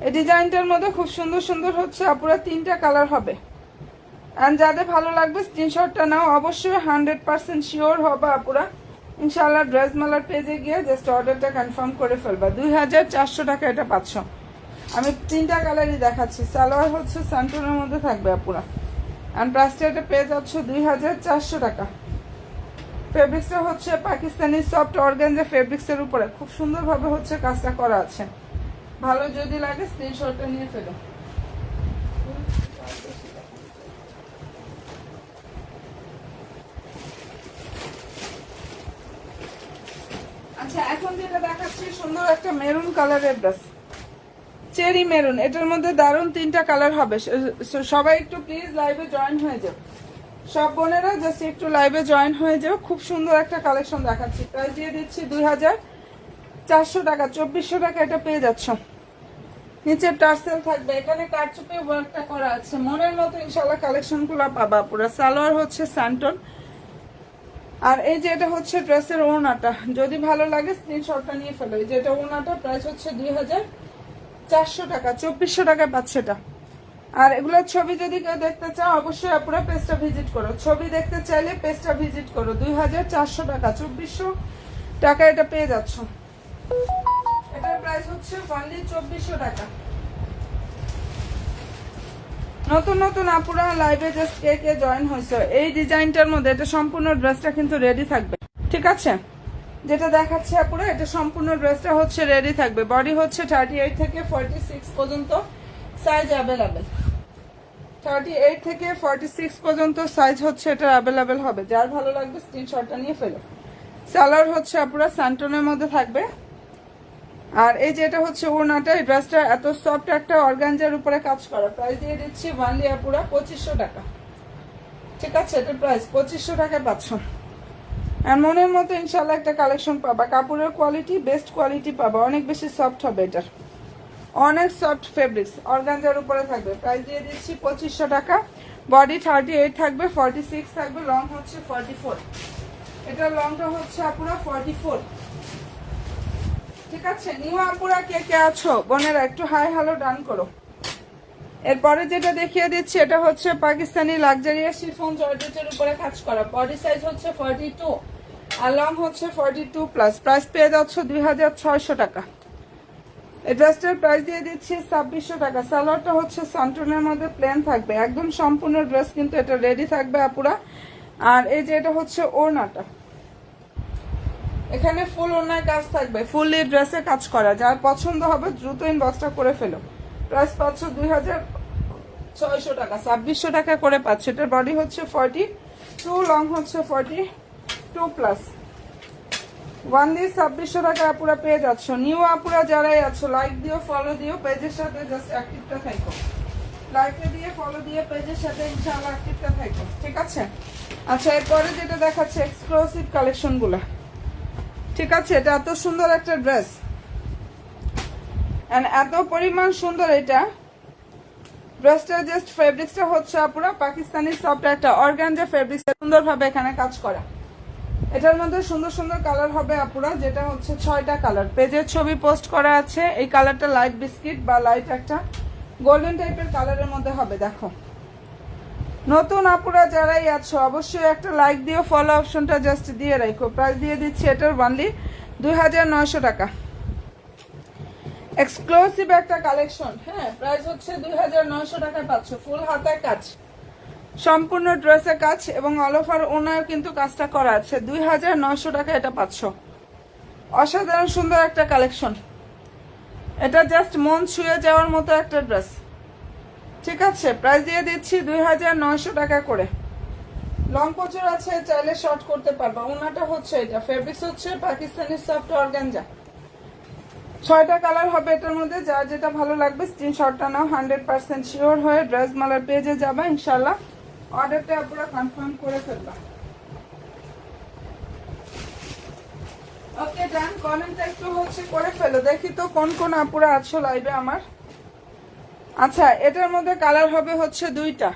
S1: এই ডিজাইনটার মধ্যে খুব সুন্দর সুন্দর হচ্ছে আপুরা 3টা কালার হবে। অ্যান্ড যাদের ভালো লাগবে স্ক্রিনশটটা নাও, অবশ্যই 100% শিওর হবে আপুরা। ইনশাআল্লাহ ড্রেস মেলার পেজে গিয়ে জাস্ট অর্ডারটা কনফার্ম করে ফেলবা। 2400 টাকা এটা পাচ্ছ। আমি 3টা কালারই দেখাচ্ছি। সালোয়ার হচ্ছে সান্টনের মধ্যে থাকবে আপুরা, অ্যান্ড প্রাইসটা এটা পেয়ে যাচ্ছ 2400 টাকা। ফেব্রিক্সটা হচ্ছে পাকিস্তানি সফট অর্গানজা ফেব্রিক্সের উপরে খুব সুন্দরভাবে হচ্ছে কাজটা করা আছে। ভালো যদি লাগে স্ক্রিনশটটা নিয়ে ফেলো। আচ্ছা, এখন যেটা দেখাচ্ছি সুন্দর একটা মেরুন কালারের ড্রেস, চেরি মেরুন। এটার মধ্যে দারুণ 3টা কালার হবে। সবাই একটু প্লিজ লাইভে জয়েন হয়ে যাও, সব বোনেরা জাস্ট একটু লাইভে জয়েন হয়ে যাও। খুব সুন্দর একটা কালেকশন দেখাচ্ছি। প্রাইস দিয়ে দিচ্ছি 2400 টাকা, 2400 টাকা এটা পেয়ে যাচ্ছ। নিচে টার্সেল থাকবে, এখানে কারচুপি ওয়ার্কটা করা আছে। মনের মতো ইনশাআল্লাহ কালেকশনগুলো পাবা পুরো। সালোয়ার হচ্ছে স্যান্টন, আর এই যে এটা হচ্ছে ড্রেসের ওড়নাটা। যদি ভালো লাগে স্ক্রিনশটটা নিয়ে ফেলো। এই যে এটা ওড়নাটা, প্রাইস হচ্ছে 2400 টাকা, 2400 টাকায় পাচ্ছে এটা। আর এগুলোর ছবি যদি কেউ দেখতে চাও অবশ্যই আপনারা পেজটা ভিজিট করো। ছবি দেখতে চাইলে পেজটা ভিজিট করো। 2400 টাকা, 2400 টাকা এটা পেয়ে যাচ্ছ। এটার প্রাইস হচ্ছে অনলি 2400 টাকা। নতুন নতুন আপুরা লাইভে জাস্ট কে কে জয়েন হয়েছে। এই ডিজাইনটার মধ্যে এটা সম্পূর্ণ ড্রেসটা কিন্তু রেডি থাকবে, ঠিক আছে? যেটা দেখাচ্ছি আপুরা, এটা সম্পূর্ণ ড্রেসটা হচ্ছে রেডি থাকবে। বডি হচ্ছে 38 থেকে 46 পর্যন্ত সাইজ অ্যাভেলেবেল। 38 থেকে 46 পর্যন্ত সাইজ হচ্ছে এটা অ্যাভেলেবেল হবে। যার ভালো লাগবে স্ক্রিনশটটা নিয়ে ফেলো। সালোয়ার হচ্ছে আপুরা স্যান্টনের মধ্যে থাকবে। আর এই যে এটা হচ্ছে ওড়নাটা। এই ড্রেসটা এত সফট একটা অর্গানজার উপরে কাজ করা। প্রাইস দিয়ে দিচ্ছি ওয়ানলি আপুরা 2500 টাকা, ঠিক আছে? এটার প্রাইস 2500 টাকায় পাচ্ছ। আর মনের মতো ইনশাল্লাহ একটা কালেকশন পাবা। কাপড়ের কোয়ালিটি বেস্ট কোয়ালিটি পাবা, অনেক বেশি সফট হবে। এটার অনেক সফট ফেব্রিক্স অর্গানজার উপরে থাকবে। প্রাইস দিয়ে দিচ্ছি 2500 টাকা। বডি 38 থাকবে, 46 থাকবে, লং হচ্ছে 44। এটার লংটা হচ্ছে আপুরা 44, ঠিক আছে? নিউ আপুরা কে কে আছো বোনেরা একটু হাই হ্যালো ডান করো। এরপরে যেটা দেখিয়ে দিচ্ছি এটা হচ্ছে পাকিস্তানি লাক্সারিয়াস শিফন জর্জেটের উপরে কাজ করা। বডি সাইজ হচ্ছে 42 আর লং হচ্ছে 42 প্লাস। প্রাইস পেয়ে যাচ্ছ 2600 টাকা। এই ড্রেসটার প্রাইস দিয়ে দিচ্ছি 2600 টাকা। সালোয়ারটা হচ্ছে সান্টনের মধ্যে প্লেন থাকবে, একদম সম্পূর্ণ ড্রেস কিন্তু এটা রেডি থাকবে আপুরা। আর এই যে এটা হচ্ছে ওড়নাটা, এখানে ফুল ওড়নায় কাজ থাকবে, ফুললি ড্রেসে কাজ করা। যার পছন্দ হবে দ্রুত ইনবক্সটা করে ফেলো। প্রাইস পাচ্ছ 2600 টাকা, 2600 টাকা করে পাচ্ছ। এটার বডি হচ্ছে 42, লং হচ্ছে 42 প্লাস। ওয়ানলি 2600 টাকা আপুরা পেয়ে যাচ্ছ। নিউ আপুরা যারাই আছো লাইক দিও, ফলো দিও, পেজের সাথে জাস্ট অ্যাক্টিভটা থাকো। লাইকে দিয়ে ফলো দিয়ে পেজের সাথে ইনশাআল্লাহ অ্যাক্টিভটা থাকো, ঠিক আছে? আচ্ছা, এরপরে যেটা দেখাচ্ছে এক্সক্লুসিভ কালেকশনগুলো, ঠিক আছে? এটা এত সুন্দর একটা ড্রেস এন্ড এত পরিমাণ সুন্দর এটা ড্রেসটা। জাস্ট ফেব্রিক্সটা হচ্ছে আপুরা পাকিস্তানি সফট একটা অর্গানজা ফেব্রিক্স, সুন্দরভাবে এখানে কাজ করা। এটার মধ্যে সুন্দর সুন্দর কালার হবে আপুরা, যেটা হচ্ছে 6টা কালার। পেজের ছবি পোস্ট করা আছে। এই কালারটা লাইট বিস্কিট বা লাইট একটা গোল্ডেন টাইপের কালারের মধ্যে হবে। দেখো নতুন আপুরা যারাই আছো অবশ্যই একটা লাইক দিও, ফলো অপশনটা জাস্ট দিয়ে রাখো। প্রাইস দিয়ে দিচ্ছি এটার অনলি 2900 টাকা। এক্সক্লুসিভ একটা কালেকশন, হ্যাঁ। প্রাইস হচ্ছে 2900 টাকায় পাচ্ছ। ফুল হাতায় কাজ, সম্পূর্ণ ড্রেসে কাজ এবং অল ওভার ওনার কিন্তু কাজটা করা আছে। 2900 টাকা এটা পাচ্ছ। অসাধারণ সুন্দর একটা কালেকশন। এটা জাস্ট মন ছুঁয়ে যাওয়ার মতো একটা ড্রেস, ঠিক আছে? প্রাইস দিয়ে দিচ্ছি 2900 টাকা করে। লং প্রচুর আছে, চাইলে শর্ট করতে পারবা। ওনাটা হচ্ছে এটা, ফেব্রিক্স হচ্ছে পাকিস্তানি সফট অর্গানজা। 6টা কালার হবে এটার মধ্যে। যার যেটা ভালো লাগবে স্ক্রিনশটটা নাও। 100% শিওর হয়ে ড্রেস মালার পেজে যাবা, ইনশাল্লাহ অর্ডারটা পুরো কনফার্ম করে ফেলবা। ওকে ডান। কমেন্টটা একটু হচ্ছে করে ফেলো, দেখি তো কোন কোন আপুরা আছো লাইভে আমার। আচ্ছা, এটার মধ্যে কালার হবে হচ্ছে 2টা।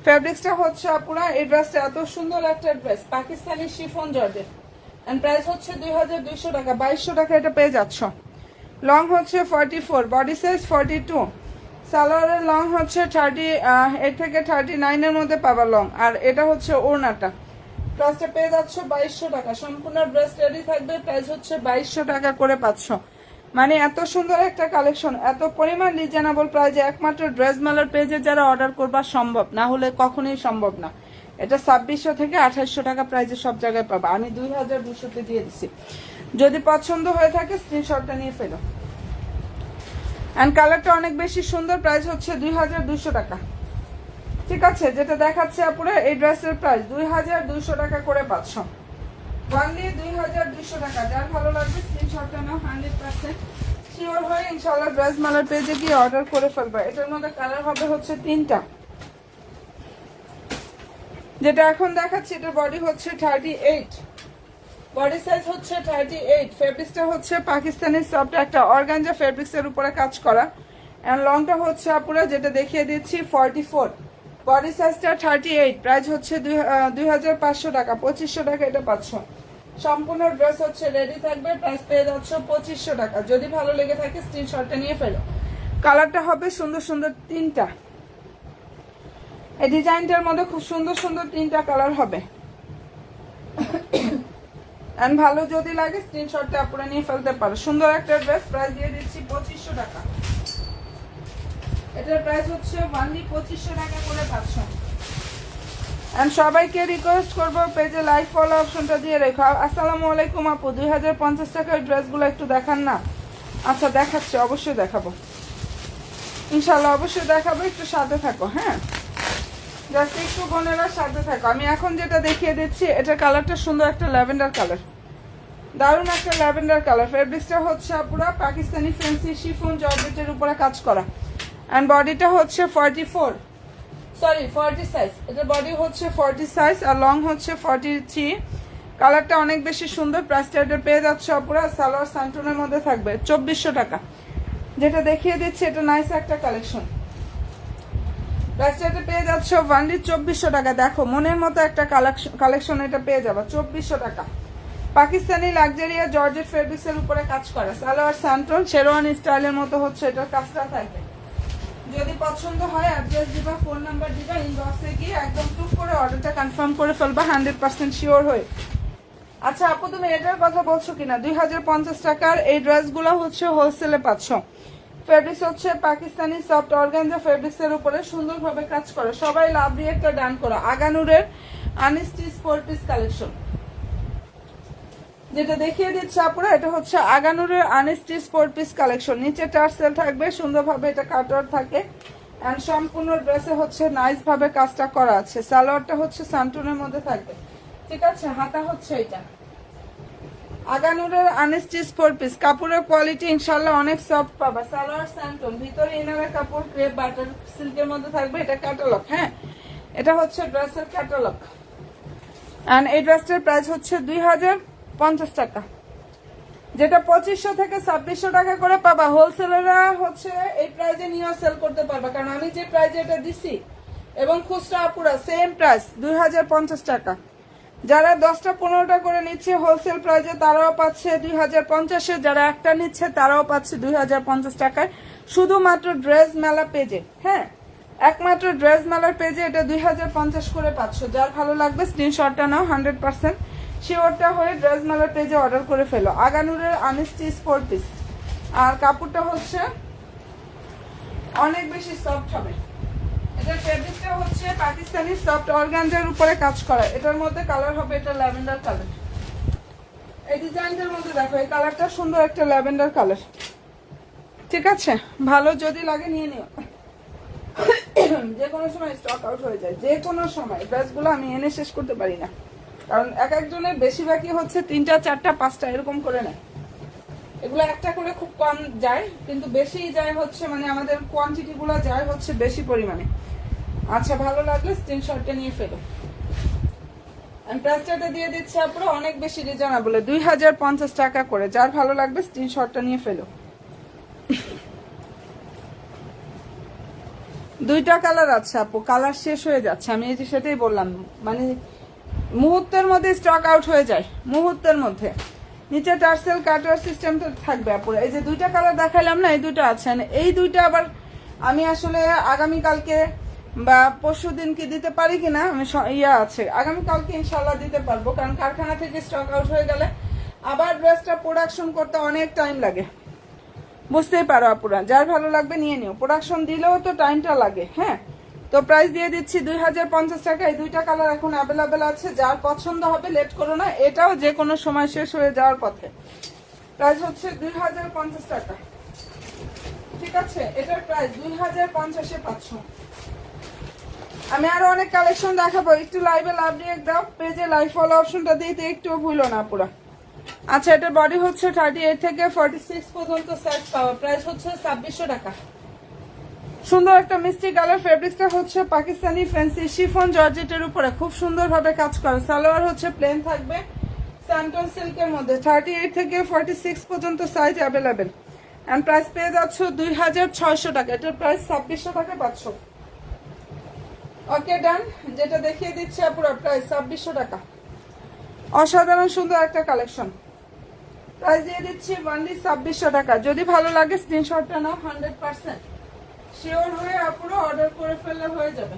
S1: ফেব্রিক্সটা হচ্ছে আপুরা, এই ড্রেসটা এত সুন্দর একটা dress, Pakistani chiffon georgette, and price হচ্ছে 2200 টাকা, 2200 টাকা এটা পেয়ে যাচ্ছ। লং হচ্ছে 44, বডি সাইজ 42, সালোয়ারের লং হচ্ছে 38 থেকে 39 এর মধ্যে পাবা লং, আর এটা হচ্ছে ওড়নাটা। প্রাইসটা পেয়ে যাচ্ছ 2200 টাকা, সম্পূর্ণ ড্রেস রেডি থাকবে, প্রাইস হচ্ছে 2200 টাকা করে পাচ্ছ। মানে এত সুন্দর একটা কালেকশন, এত পরিমাণ রিজনেবল প্রাইসে একমাত্র ড্রেস মেলার পেজে যারা অর্ডার করবা সম্ভব, না হলে কখনোই সম্ভব না। এটা 2600 থেকে 2800 টাকা প্রাইসে সব জায়গায় পাবা, আমি 2200-তে দিয়ে দিচ্ছি। যদি পছন্দ হয়ে থাকে স্ক্রিনশটটা নিয়ে ফেলো। অ্যান্ড কালারটা অনেক বেশি সুন্দর, প্রাইস হচ্ছে 2200 টাকা। ঠিক আছে, যেটা দেখাচ্ছে আপুরা এই ড্রেসের প্রাইস 2200 টাকা করে পাচ্ছ, অনলি 2200 টাকা। যার ভালো লাগবে স্ক্রিনশটটা নাও, 100% শিওর হয়ে ইনশাআল্লাহ ড্রেস মালার পেজে গিয়ে অর্ডার করে ফেলবা। এটার মধ্যে কালার হবে হচ্ছে 3টা, যেটা এখন দেখাচ্ছি এটার বডি হচ্ছে 38, বডি সাইজ হচ্ছে 38, ফেব্রিক্সটা হচ্ছে পাকিস্তানি সফট একটা অর্গানজা ফেব্রিক্সের উপরে কাজ করা, এন্ড লংটা হচ্ছে আপুরা যেটা দেখিয়ে দিচ্ছি 44, বডি সাইজটা 38, প্রাইস হচ্ছে 2500 টাকা, 2500 টাকা এটা পাচ্ছ। সম্পূর্ণ ড্রেস হচ্ছে রেডি থাকবে, প্রাইস পেয়ে যাচ্ছ 2500 টাকা। যদি ভালো লেগে থাকে স্ক্রিনশটটা নিয়ে ফেলো। কালারটা হবে সুন্দর সুন্দর 3টা, এই ডিজাইনটার মধ্যে খুব সুন্দর সুন্দর 3টা কালার হবে। এন্ড ভালো যদি লাগে স্ক্রিনশটটা আপনারা নিয়ে ফেলতে পারো। সুন্দর একটা ড্রেস, প্রাইস দিয়ে দিচ্ছি 2500 টাকা। এটার প্রাইস হচ্ছে অনলি 2500 টাকা করে পাচ্ছ। এন্ড সবাইকে রিকোয়েস্ট করবো পেজে লাইক ফলো অপশনটা দিয়ে রেখো। আসসালামু আলাইকুম আপু, 2050 টাকার ড্রেসগুলো একটু দেখান না। আচ্ছা দেখাচ্ছি, অবশ্যই দেখাবো ইনশাল্লাহ, অবশ্যই দেখাবো, একটু সাথে থাকো। হ্যাঁ, জাস্ট একটু বোনেরা সাথে থাকো। আমি এখন যেটা দেখিয়ে দিচ্ছি এটার কালারটা সুন্দর একটা ল্যাভেন্ডার কালার, দারুণ একটা ল্যাভেন্ডার কালার। ফেব্রিক্সটা হচ্ছে পুরো পাকিস্তানি ফ্যান্সি শিফন জর্জেটের উপরে কাজ করা, এন্ড বডিটা হচ্ছে 40 সাইজ, এটা বডি হচ্ছে 40 সাইজ আর লং হচ্ছে 43। কালারটা অনেক বেশি সুন্দর, প্রাইসটা এটা পেয়ে যাচ্ছে পুরো সালোয়ার সান্টনের মধ্যে থাকবে 2400 টাকা। যেটা দেখিয়ে দিচ্ছি এটা নাইস একটা কালেকশন, প্রাইসটা এটা পেয়ে যাচ্ছে অনলি 2400 টাকা। দেখো মনের মতো একটা কালেকশন এটা পেয়ে যাবে 2400 টাকা। পাকিস্তানি লাক্সারিয়া জর্জেট ফেব্রিক্সের উপরে কাজ করা, সালোয়ার সান্টন শেরওয়ানি স্টাইলের মতো হচ্ছে এটার কাজটা থাকবে। যদি পছন্দ হয় অ্যাড্রেস দিবা, ফোন নাম্বার দিবা, ইনবক্সে গিয়ে একদম টুক করে অর্ডারটা কনফার্ম করে ফেলবা 100% শিওর হয়ে। আচ্ছা আপু তুমি এটার কথা বলছো কিনা, 2050 টাকার এই ড্রেসগুলো হচ্ছে হোলসেলে পাচ্ছ। ফেব্রিক্স হচ্ছে পাকিস্তানি সফট অর্গানজা ফেব্রিক্সের উপরে সুন্দরভাবে কাজ করে। সবাই লাভ দিয়ে একটা ডান করা আগানুরের আনস্টিচ 4 পিস কালেকশন, যেটা দেখিয়ে দিচ্ছে আপুরা এটা হচ্ছে আগানুরের আনস্টিচ 4 পিস কালেকশন। নিচে টার্সেল থাকবে, সুন্দরভাবে এটা কাটওয়ার থাকে, এন্ড সম্পূর্ণ ড্রেসে হচ্ছে নাইস ভাবে কাজটা করা আছে। সালোয়ারটা হচ্ছে সান্টুনের মধ্যে থাকবে, ঠিক আছে। হাতা হচ্ছে এটা আগানুরের আনস্টিচ 4 পিস, কাপড়ের কোয়ালিটি ইনশাআল্লাহ অনেক সফট পাবা। সালোয়ার সান্টন, ভিতরে ইনারের কাপড় ক্রেপ বাটার সিল্কের মধ্যে থাকবে। এটা ক্যাটালগ, হ্যাঁ এটা হচ্ছে ড্রেসের ক্যাটালগ, এন্ড এই ড্রেসটার প্রাইস হচ্ছে 2050 টাকা, যেটা 2500 থেকে 2600 টাকা করে পাবা। হোলসেলাররা হচ্ছে এই প্রাইজে নিয়ে সেল করতে পারবা, কারণ আমি যে প্রাইজে এটা দিছি এবং খুচরা আপুরা সেম প্রাইস 2050 টাকা। যারা 10টা 15টা করে নিচ্ছে হোলসেল প্রাইজে তারাও পাচ্ছে 2050-এ, যারা একটা নিচ্ছে তারাও পাচ্ছে 2050 টাকায়, শুধুমাত্র ড্রেস মেলা পেজে। হ্যাঁ, একমাত্র ড্রেস মেলার পেজে এটা 2050 করে পাচ্ছ। যার ভালো লাগবে স্ক্রিনশটটা নাও, 100% শিওরটা হয়ে ড্রেস মেলার পেজে অর্ডার করে ফেলো। আগানুরের আনস্টিচ 4 পিস, আর কাপড়টা হচ্ছে অনেক বেশি সফট হবে। এটার ফেব্রিকটা হচ্ছে পাকিস্তানি সফট অর্গানজার উপরে কাজ করা। এটার মধ্যে কালার হবে এটা ল্যাভেন্ডার কালার। এই ডিজাইনটার মধ্যে দেখো এই কালারটা সুন্দর একটা ল্যাভেন্ডার কালার, ঠিক আছে। ভালো যদি লাগে নিয়ে নিও, যে কোনো সময় স্টক আউট হয়ে যায়, যে কোনো সময়। ড্রেসগুলো আমি এনে শেষ করতে পারি না, কারণ এক একজনের বেশিরভাগই হচ্ছে 3টা 4টা 5টা এরকম করে নেয়। এগুলো একটা করে খুব কম যায়, কিন্তু বেশি যায় হচ্ছে মানে আমাদের কোয়ান্টিটি গুলো যায় হচ্ছে বেশি পরিমাণে। আচ্ছা ভালো লাগলে স্ক্রিনশটটা নিয়ে ফেলো। প্রাইসটা দিয়ে দিচ্ছে আপনারা অনেক বেশি রিজনেবল, 2050 টাকা করে। যার ভালো লাগবে স্ক্রিনশটটা নিয়ে ফেলো। দুইটা কালার আছে আপু, কালার শেষ হয়ে যাচ্ছে, আমি এই যে সেটাই বললাম, মানে মুহূর্তের মধ্যে স্টক আউট হয়ে যায়, মুহূর্তের মধ্যে। নিচে টার্সেল কাটার সিস্টেম তো থাকবে আপুরা। এই যে দুইটা কালার দেখাইলাম না, এই দুইটা আছেন, এই দুইটা আবার আমি আসলে আগামীকালকে বা পরশু দিন কি দিতে পারি কিনা, আমি আছে আগামীকালকে ইনশাল্লাহ দিতে পারবো, কারণ কারখানা থেকে স্টক আউট হয়ে গেলে আবার ড্রেসটা প্রোডাকশন করতে অনেক টাইম লাগে, বুঝতেই পারো আপুরা। যার ভালো লাগবে নিয়ে নিও, প্রোডাকশন দিলেও তো টাইমটা লাগে। হ্যাঁ, তো প্রাইস দিয়ে দিচ্ছি 2050 টাকা। এই দুইটা কালার এখন অ্যাভেলেবেল আছে, যার পছন্দ হবে লেট করো না, এটাও যে কোনো সময় শেষ হয়ে যাওয়ার পথে। প্রাইস হচ্ছে 2050 টাকা, ঠিক আছে? এটার প্রাইস 2050-এ পাচ্ছ। আমি আরো অনেক কালেকশন দেখাবো, একটু লাইভে লাভ রিয়েক্ট দাও, পেজে লাইভ ফলো অপশনটা দিতে একটু ভুলো না পুরো। আচ্ছা, এটার বডি হচ্ছে 38 থেকে 46 পর্যন্ত সাইজ পাওয়া, প্রাইস হচ্ছে 2600 টাকা। সুন্দর একটা মিষ্টি কালার, ফেব্রিক্সটা হচ্ছে পাকিস্তানি ফ্যান্সি শিফন জর্জেটের উপরে খুব সুন্দরভাবে কাজ করা। সালোয়ার হচ্ছে প্লেন থাকবে স্যান্টন সিল্কের মধ্যে, 38 থেকে 46 পর্যন্ত সাইজ অ্যাভেলেবেল। এন্ড প্রাইস পেয়ে যাচ্ছ 2600 টাকা। এটার প্রাইস 2600 টাকা পাচ্ছ। ওকে ডান, যেটা দেখিয়ে দিচ্ছে পুরো প্রাইস 2600 টাকা। অসাধারণ সুন্দর একটা কালেকশন, প্রাইস দিয়ে দিচ্ছি অনলি 2600 টাকা। যদি ভালো লাগে স্ক্রিনশটটা নাও, 100% শিওর হয়ে পুরো অর্ডার করে ফেললে হয়ে যাবে।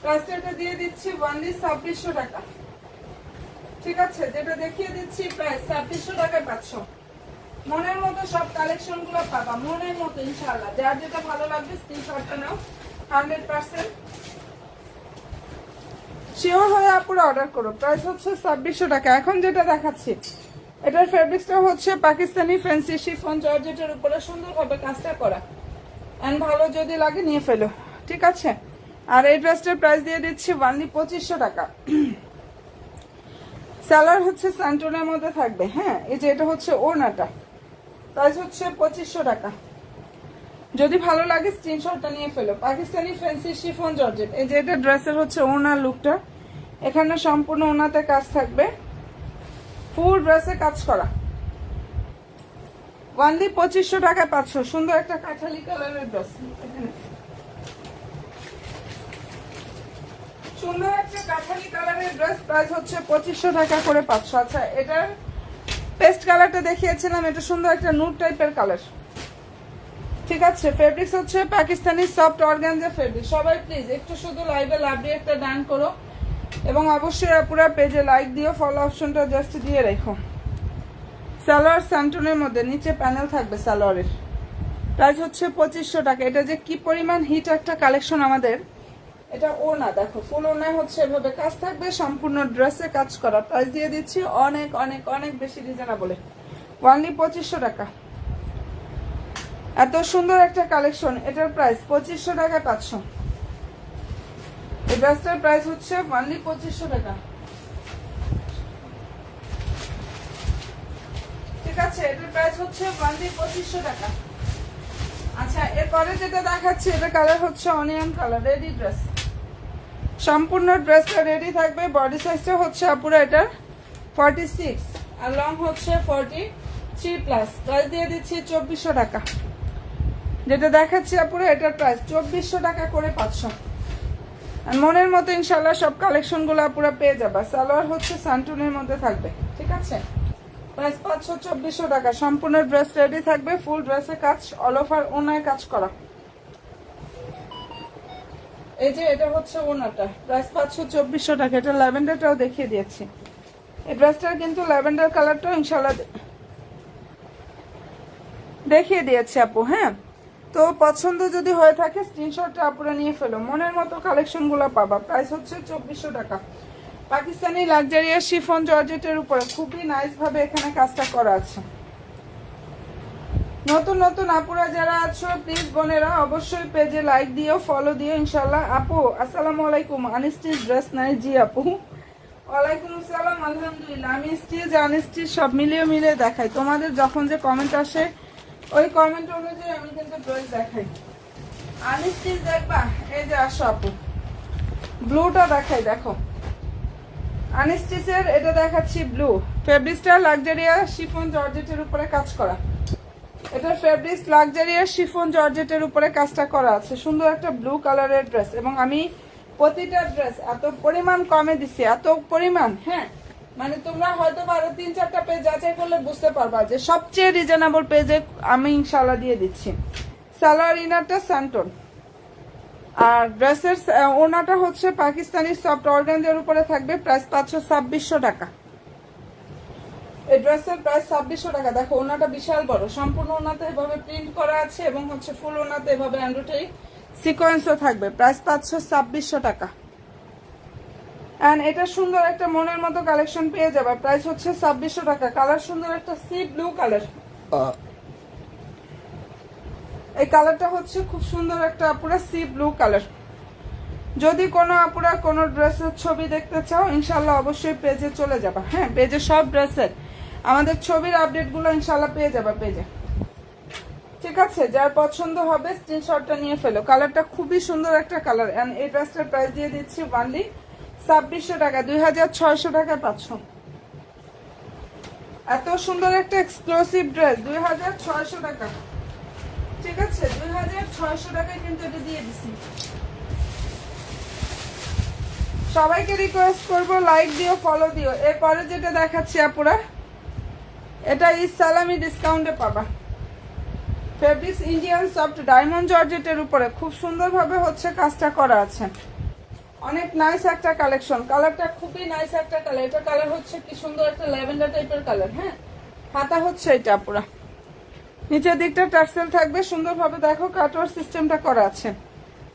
S1: প্রাইসটা দিয়ে দিচ্ছি অনলি 2600 টাকা, ঠিক আছে? যেটা দেখিয়ে দিচ্ছি প্রাইস 2600 টাকায় পাচ্ছ। মনের মতো সব কালেকশন গুলো পাবা, মনের মতো ইনশাআল্লাহ। যার যেটা ভালো লাগবে স্ক্রিনশটটা নাও, 100% শিওর হয়ে পুরো অর্ডার করো। প্রাইস হচ্ছে 2600 টাকা। এখন যেটা দেখাচ্ছি, এটার ফেব্রিক্সটা হচ্ছে পাকিস্তানি ফ্যান্সি শিফন জর্জেটের উপরে সুন্দরভাবে কাজটা করা। এন্ড ভালো যদি লাগে নিয়ে ফেলো, ঠিক আছে? আর এই ড্রেসটার প্রাইস দিয়ে দিচ্ছি অনলি 2500 টাকা। স্যালার হচ্ছে স্যান্টনের মধ্যে থাকবে। হ্যাঁ, এই যে এটা হচ্ছে ওড়নাটা, প্রাইস হচ্ছে 2500 টাকা। যদি ভালো লাগে স্ক্রিনশটটা নিয়ে ফেলো। পাকিস্তানি ফ্যান্সি শিফন জর্জেট, এই যে এটা ড্রেসের হচ্ছে ওড়নার লুকটা, এখানে সম্পূর্ণ ওড়নাতে কাজ থাকবে, ফুল ড্রেসে কাজ করা। অনলি 2500 টাকায় পাচ্ছ। সুন্দর একটা কাঠালি কালারের ড্রেস, সুন্দর একটা কাঠালি কালারের ড্রেস, প্রাইস হচ্ছে 2500 টাকা করে পাচ্ছ। আচ্ছা, এটার পেস্ট কালারটা দেখিয়েছিলাম, এটা সুন্দর একটা নুড টাইপের কালার, ঠিক আছে? ফেব্রিক্স হচ্ছে পাকিস্তানি সফট অর্গানজা ফেব্রিক। সবাই প্লিজ একটু শুধু লাইভে লাভলি একটা ডান করো, এবং অবশ্যই পুরো পেজে লাইক দিও, ফলো অপশনটা জাস্ট দিয়ে রেখো। সালোয়ার স্যান্টনের মধ্যে নিচে প্যানেল থাকবে সালোয়ারের, প্রাইস হচ্ছে 2500 টাকা। এটা যে কি পরিমাণ হিট একটা কালেকশন আমাদের। এটা ওড়না দেখো, ফুল ওড়নায় হচ্ছে এভাবে কাজ থাকবে, সম্পূর্ণ ড্রেসে কাজ করা। প্রাইস দিয়ে দিচ্ছি অনেক অনেক অনেক বেশি রিজনেবল, অনলি 2500 টাকা। এত সুন্দর একটা কালেকশন, এটার প্রাইস 2500 টাকায় পাচ্ছ। এই ড্রেসটার প্রাইস হচ্ছে অনলি 2500 টাকা, ঠিক আছে? এটার প্রাইস হচ্ছে অনলি 2500 টাকা। আচ্ছা, এরপরে যেটা দেখাচ্ছি, এটা কালার হচ্ছে অনিয়ন কালার, রেডি ড্রেস, সম্পূর্ণ ড্রেসটা রেডি থাকবে। বডি সাইজটা হচ্ছে আপুরা এটার 46 আর লং হচ্ছে 43+। প্রাইস দিয়ে দিচ্ছি 2400 টাকা। যেটা দেখাচ্ছি আপুরা, এটার প্রাইস 2400 টাকা করে পাচ্ছ। আর মনের মতো ইনশাল্লাহ সব কালেকশন গুলো আপুরা পেয়ে যাবা। সালোয়ার হচ্ছে স্যান্টনের মধ্যে থাকবে, ঠিক আছে? প্রাইস পাচ্ছ 2400 টাকা। সম্পূর্ণ ড্রেস রেডি থাকবে, ফুল ড্রেসে কাজ, অল ওভার ওনায় কাজ করা। এই যে এটা হচ্ছে ওনাটা, প্রাইস পাচ্ছ 2400 টাকা। এটা ল্যাভেন্ডারটাও দেখিয়ে দিয়েছি, এই ড্রেসটার কিন্তু ল্যাভেন্ডার কালারটাও ইনশাল্লাহ দেখিয়ে দিয়েছি আপু। হ্যাঁ, তো পছন্দ যদি হয়ে থাকে স্ক্রিনশটটা আপুরা নিয়ে ফেলো, মনের মতো কালেকশন গুলো পাবা। প্রাইস হচ্ছে 2400 টাকা। পাকিস্তানি লাক্সারিয়াস শিফন জর্জেটের উপরে খুবই নাইস ভাবে এখানে কাজটা করা আছে। নতুন নতুন আপুরা যারা আছো প্লিজ বোনেরা অবশ্যই পেজে লাইক দিও, ফলো দিও ইনশাল্লাহ। আপু আসসালামু আলাইকুম, আনস্টিচ ড্রেস নাই? জি আপু, ওয়ালাইকুম আসসালাম। আলহামদুলিল্লাহ, আমি স্টিচ আনস্টিচ সব মিলিয়ে দেখাই। তোমাদের যখন যে কমেন্ট আসে ওই কমেন্ট অনুযায়ী আমি কিন্তু ড্রেস দেখাই। আনস্টিচ দেখবা, এই যে আসো আপু, ব্লুটা দেখাই, দেখো আনস্টিচের এটা দেখাচ্ছি ব্লু। ফেব্রিক্সটা লাক্সারিয়া শিফন জর্জেটের উপরে কাজ করা, এটার ফেব্রিক্স লাক্সারিয়াস শিফন জর্জেটের উপরে কাজটা করা আছে। সুন্দর একটা ব্লু কালারের ড্রেস, এবং আমি প্রতিটা ড্রেস এত পরিমাণ কমে দিছি, এত পরিমাণ, হ্যাঁ মানে তোমরা হয়তো আরো 3-4টা পেজ যাচাই করলে বুঝতে পারবা যে সবচেয়ে রিজনেবল পেজে আমি ইনশাল্লাহ দিয়ে দিচ্ছি। সালোয়ার ইনারটা স্যান্টন, আর ড্রেসের ওনাটা হচ্ছে পাকিস্তানি সফট অর্গানজার উপরে থাকবে। প্রাইস 526 টাকা। এই ড্রেসের প্রাইস 2600 টাকা। দেখো ওনাটা বিশাল বড়, সম্পূর্ণ ওনাতে এভাবে প্রিন্ট করা আছে এবং হচ্ছে ফুল ওনাতে এভাবে এমব্রয়ডারি সিকোয়েন্সও থাকবে। প্রাইস 52600 টাকা। এন্ড এটা সুন্দর একটা মনের মতো কালেকশন পেয়ে যাবে। প্রাইস হচ্ছে 2600 টাকা। কালার সুন্দর একটা সি ব্লু কালার। এই কালারটা হচ্ছে খুব সুন্দর একটা পুরো সি ব্লু কালার। যদি কোনো আপুরা কোনো ড্রেসের ছবি দেখতে চাও ইনশাল্লাহ অবশ্যই পেজে চলে যাবা। হ্যাঁ, পেজে সব ড্রেসের আমাদের ছবির আপডেটগুলো ইনশাল্লাহ পেয়ে যাবা পেজে। ঠিক আছে, যার পছন্দ হবে স্ক্রিনশটটা নিয়ে ফেলো। কালারটা খুবই সুন্দর একটা কালার। এন্ড এই ড্রেসটার প্রাইস দিয়ে দিচ্ছি অনলি 2600 টাকা। 2600 টাকায় পাচ্ছ এত সুন্দর একটা এক্সক্লুসিভ ড্রেস 2600 টাকা। ঠিক আছে, 2600 টাকায় কিন্তু এটা দিয়ে দিচ্ছি। সবাইকে রিকোয়েস্ট করবো লাইক দিও, ফলো দিও। এরপরে যেটা দেখাচ্ছি আপুরা, এটা ঈদ সালামি ডিসকাউন্টে পাবা। ফেব্রিক্স ইন্ডিয়ান সফট ডায়মন্ড জর্জেটের উপরে খুব সুন্দরভাবে হচ্ছে কাজটা করা আছে। অনেক নাইস একটা কালেকশন। কালারটা খুবই নাইস একটা কালার। এটা কালার হচ্ছে কি সুন্দর একটা ল্যাভেন্ডার টাইপের কালার। হ্যাঁ, হাতা হচ্ছে এটা পুরা, নিচের দিকটা টার্সেল থাকবে সুন্দরভাবে। দেখো কাটওয়ার সিস্টেমটা করা আছে।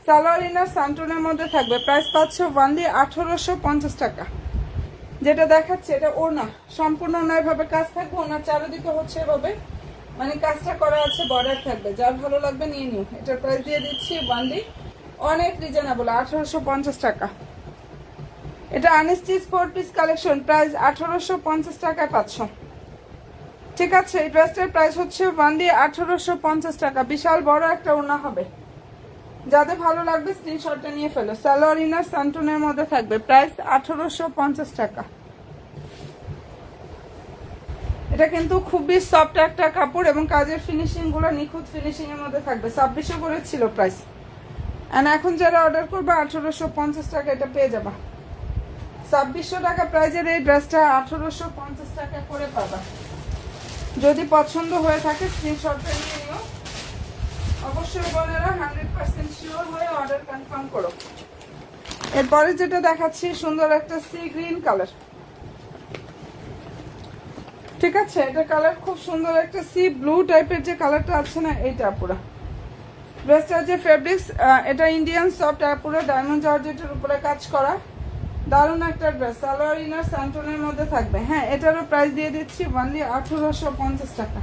S1: সালোয়ার ইনার সান্টনের মধ্যে থাকবে। প্রাইস পাচ্ছ অনলি 1850 টাকা। যেটা দেখাচ্ছে এটা ওড়না, সম্পূর্ণ ওনার ভাবে কাজ থাকবে। ওনার চারিদিকে হচ্ছে এভাবে মানে কাজটা করা আছে, বর্ডার থাকবে। যার ভালো লাগবে নিয়ে নিও। এটার প্রাইস দিয়ে দিচ্ছি অনলি অনেক রিজনেবল 1850 টাকা। এটা আনস্টিচ 4 পিস কালেকশন। প্রাইস 1850 টাকায় পাচ্ছ। ঠিক আছে, এই ড্রেসটার প্রাইস হচ্ছে অনলি 1850 টাকা। বিশাল বড় একটা ওড়না হবে। যাদের ভালো লাগবে স্ক্রিনশটটা নিয়ে ফেলো। সালোয়ার ইনার সান্টনের মধ্যে থাকবে। প্রাইস 1850 টাকা। এটা কিন্তু খুবই সফট একটা কাপড় এবং কাজের ফিনিশিং গুলো নিখুঁত ফিনিশিং এর মধ্যে থাকবে। 2600 করে ছিল প্রাইস, এন্ড এখন যারা অর্ডার করবে 1850 টাকা এটা পেয়ে যাবা। 2600 টাকা প্রাইজের এই ড্রেসটা 1850 টাকা করে পাবা। যদি পছন্দ হয়ে থাকে স্ক্রিনশটটা নিয়ে নিও। অবশ্যই বোনেরা 100% শিওর হয়ে অর্ডার কনফার্ম করো। এরপরে যেটা দেখাচ্ছি সুন্দর একটা সি গ্রিন কালার। ঠিক আছে, এটা কালার খুব সুন্দর একটা সি ব্লু টাইপের যে কালারটা আছে না, এইটা পুরো ড্রেসটার যে ফেব্রিক্স, এটা ইন্ডিয়ান সফট পুরো ডায়মন্ড জর্জেটের উপরে কাজ করা। দারুণ একটা ড্রেস। সালোয়ার ইনার সান্টনের মধ্যে থাকবে। হ্যাঁ, এটারও প্রাইস দিয়ে দিচ্ছি অনলি 1850 টাকা।